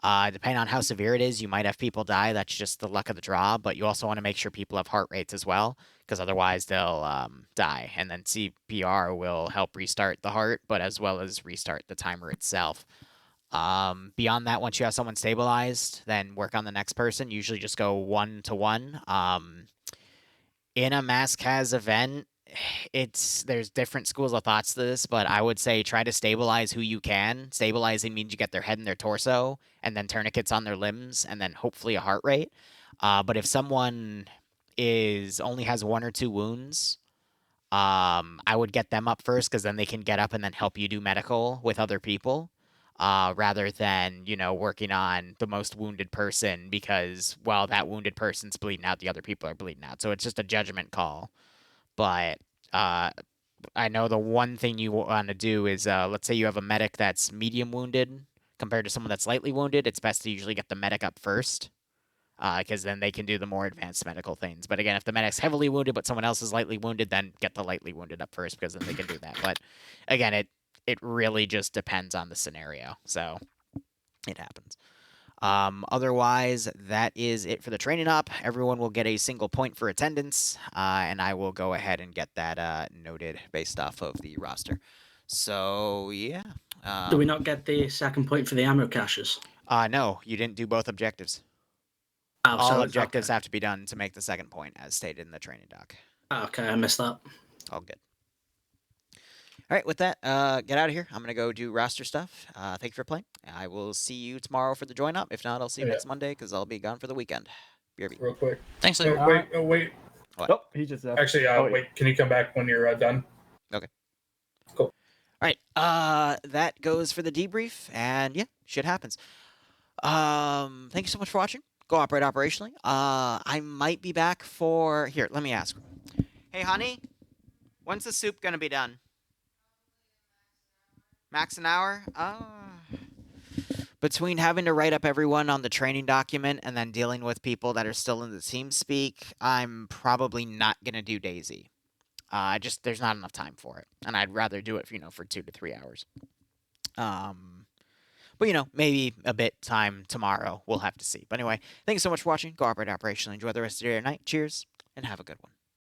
Depending on how severe it is, you might have people die. That's just the luck of the draw. But you also want to make sure people have heart rates as well, because otherwise they'll die. And then CPR will help restart the heart, but as well as restart the timer itself. Beyond that, once you have someone stabilized, then work on the next person. Usually just go 1-to-1. In a mass cas event, there's different schools of thoughts to this, but I would say try to stabilize who you can. Stabilizing means you get their head and their torso, and then tourniquets on their limbs, and then hopefully a heart rate. But if someone only has 1 or 2 wounds, I would get them up first, because then they can get up and then help you do medical with other people, rather than working on the most wounded person, because while that wounded person's bleeding out, the other people are bleeding out. So it's just a judgment call. But I know the one thing you want to do is, let's say you have a medic that's medium wounded compared to someone that's lightly wounded. It's best to usually get the medic up first, because then they can do the more advanced medical things. But again, if the medic's heavily wounded but someone else is lightly wounded, then get the lightly wounded up first, because then they can do that. But again, it really just depends on the scenario. So it happens. Otherwise, that is it for the training op. Everyone will get a single point for attendance, and I will go ahead and get that noted based off of the roster. So, yeah. Do we not get the second point for the ammo caches? No, you didn't do both objectives. Oh, All so, objectives have to be done to make the second point, as stated in the training doc. Okay, I missed that. All good. All right, with that, get out of here. I'm going to go do roster stuff. Thank you for playing. I will see you tomorrow for the join up. If not, I'll see you next Monday, because I'll be gone for the weekend. BRB. Real quick. Thanks, Luke. Wait. What? Oh, he just Actually, wait. Can you come back when you're done? Okay. Cool. All right. That goes for the debrief, and yeah, shit happens. Thank you so much for watching. Go operate operationally. I might be back for here. Let me ask. Hey, honey, when's the soup gonna be done? Max an hour? Between having to write up everyone on the training document and then dealing with people that are still in the team speak, I'm probably not going to do Daisy. There's not enough time for it. And I'd rather do it, for 2 to 3 hours. But, maybe a bit time tomorrow. We'll have to see. But anyway, thank you so much for watching. Go operate operationally. Enjoy the rest of your day or night. Cheers, and have a good one.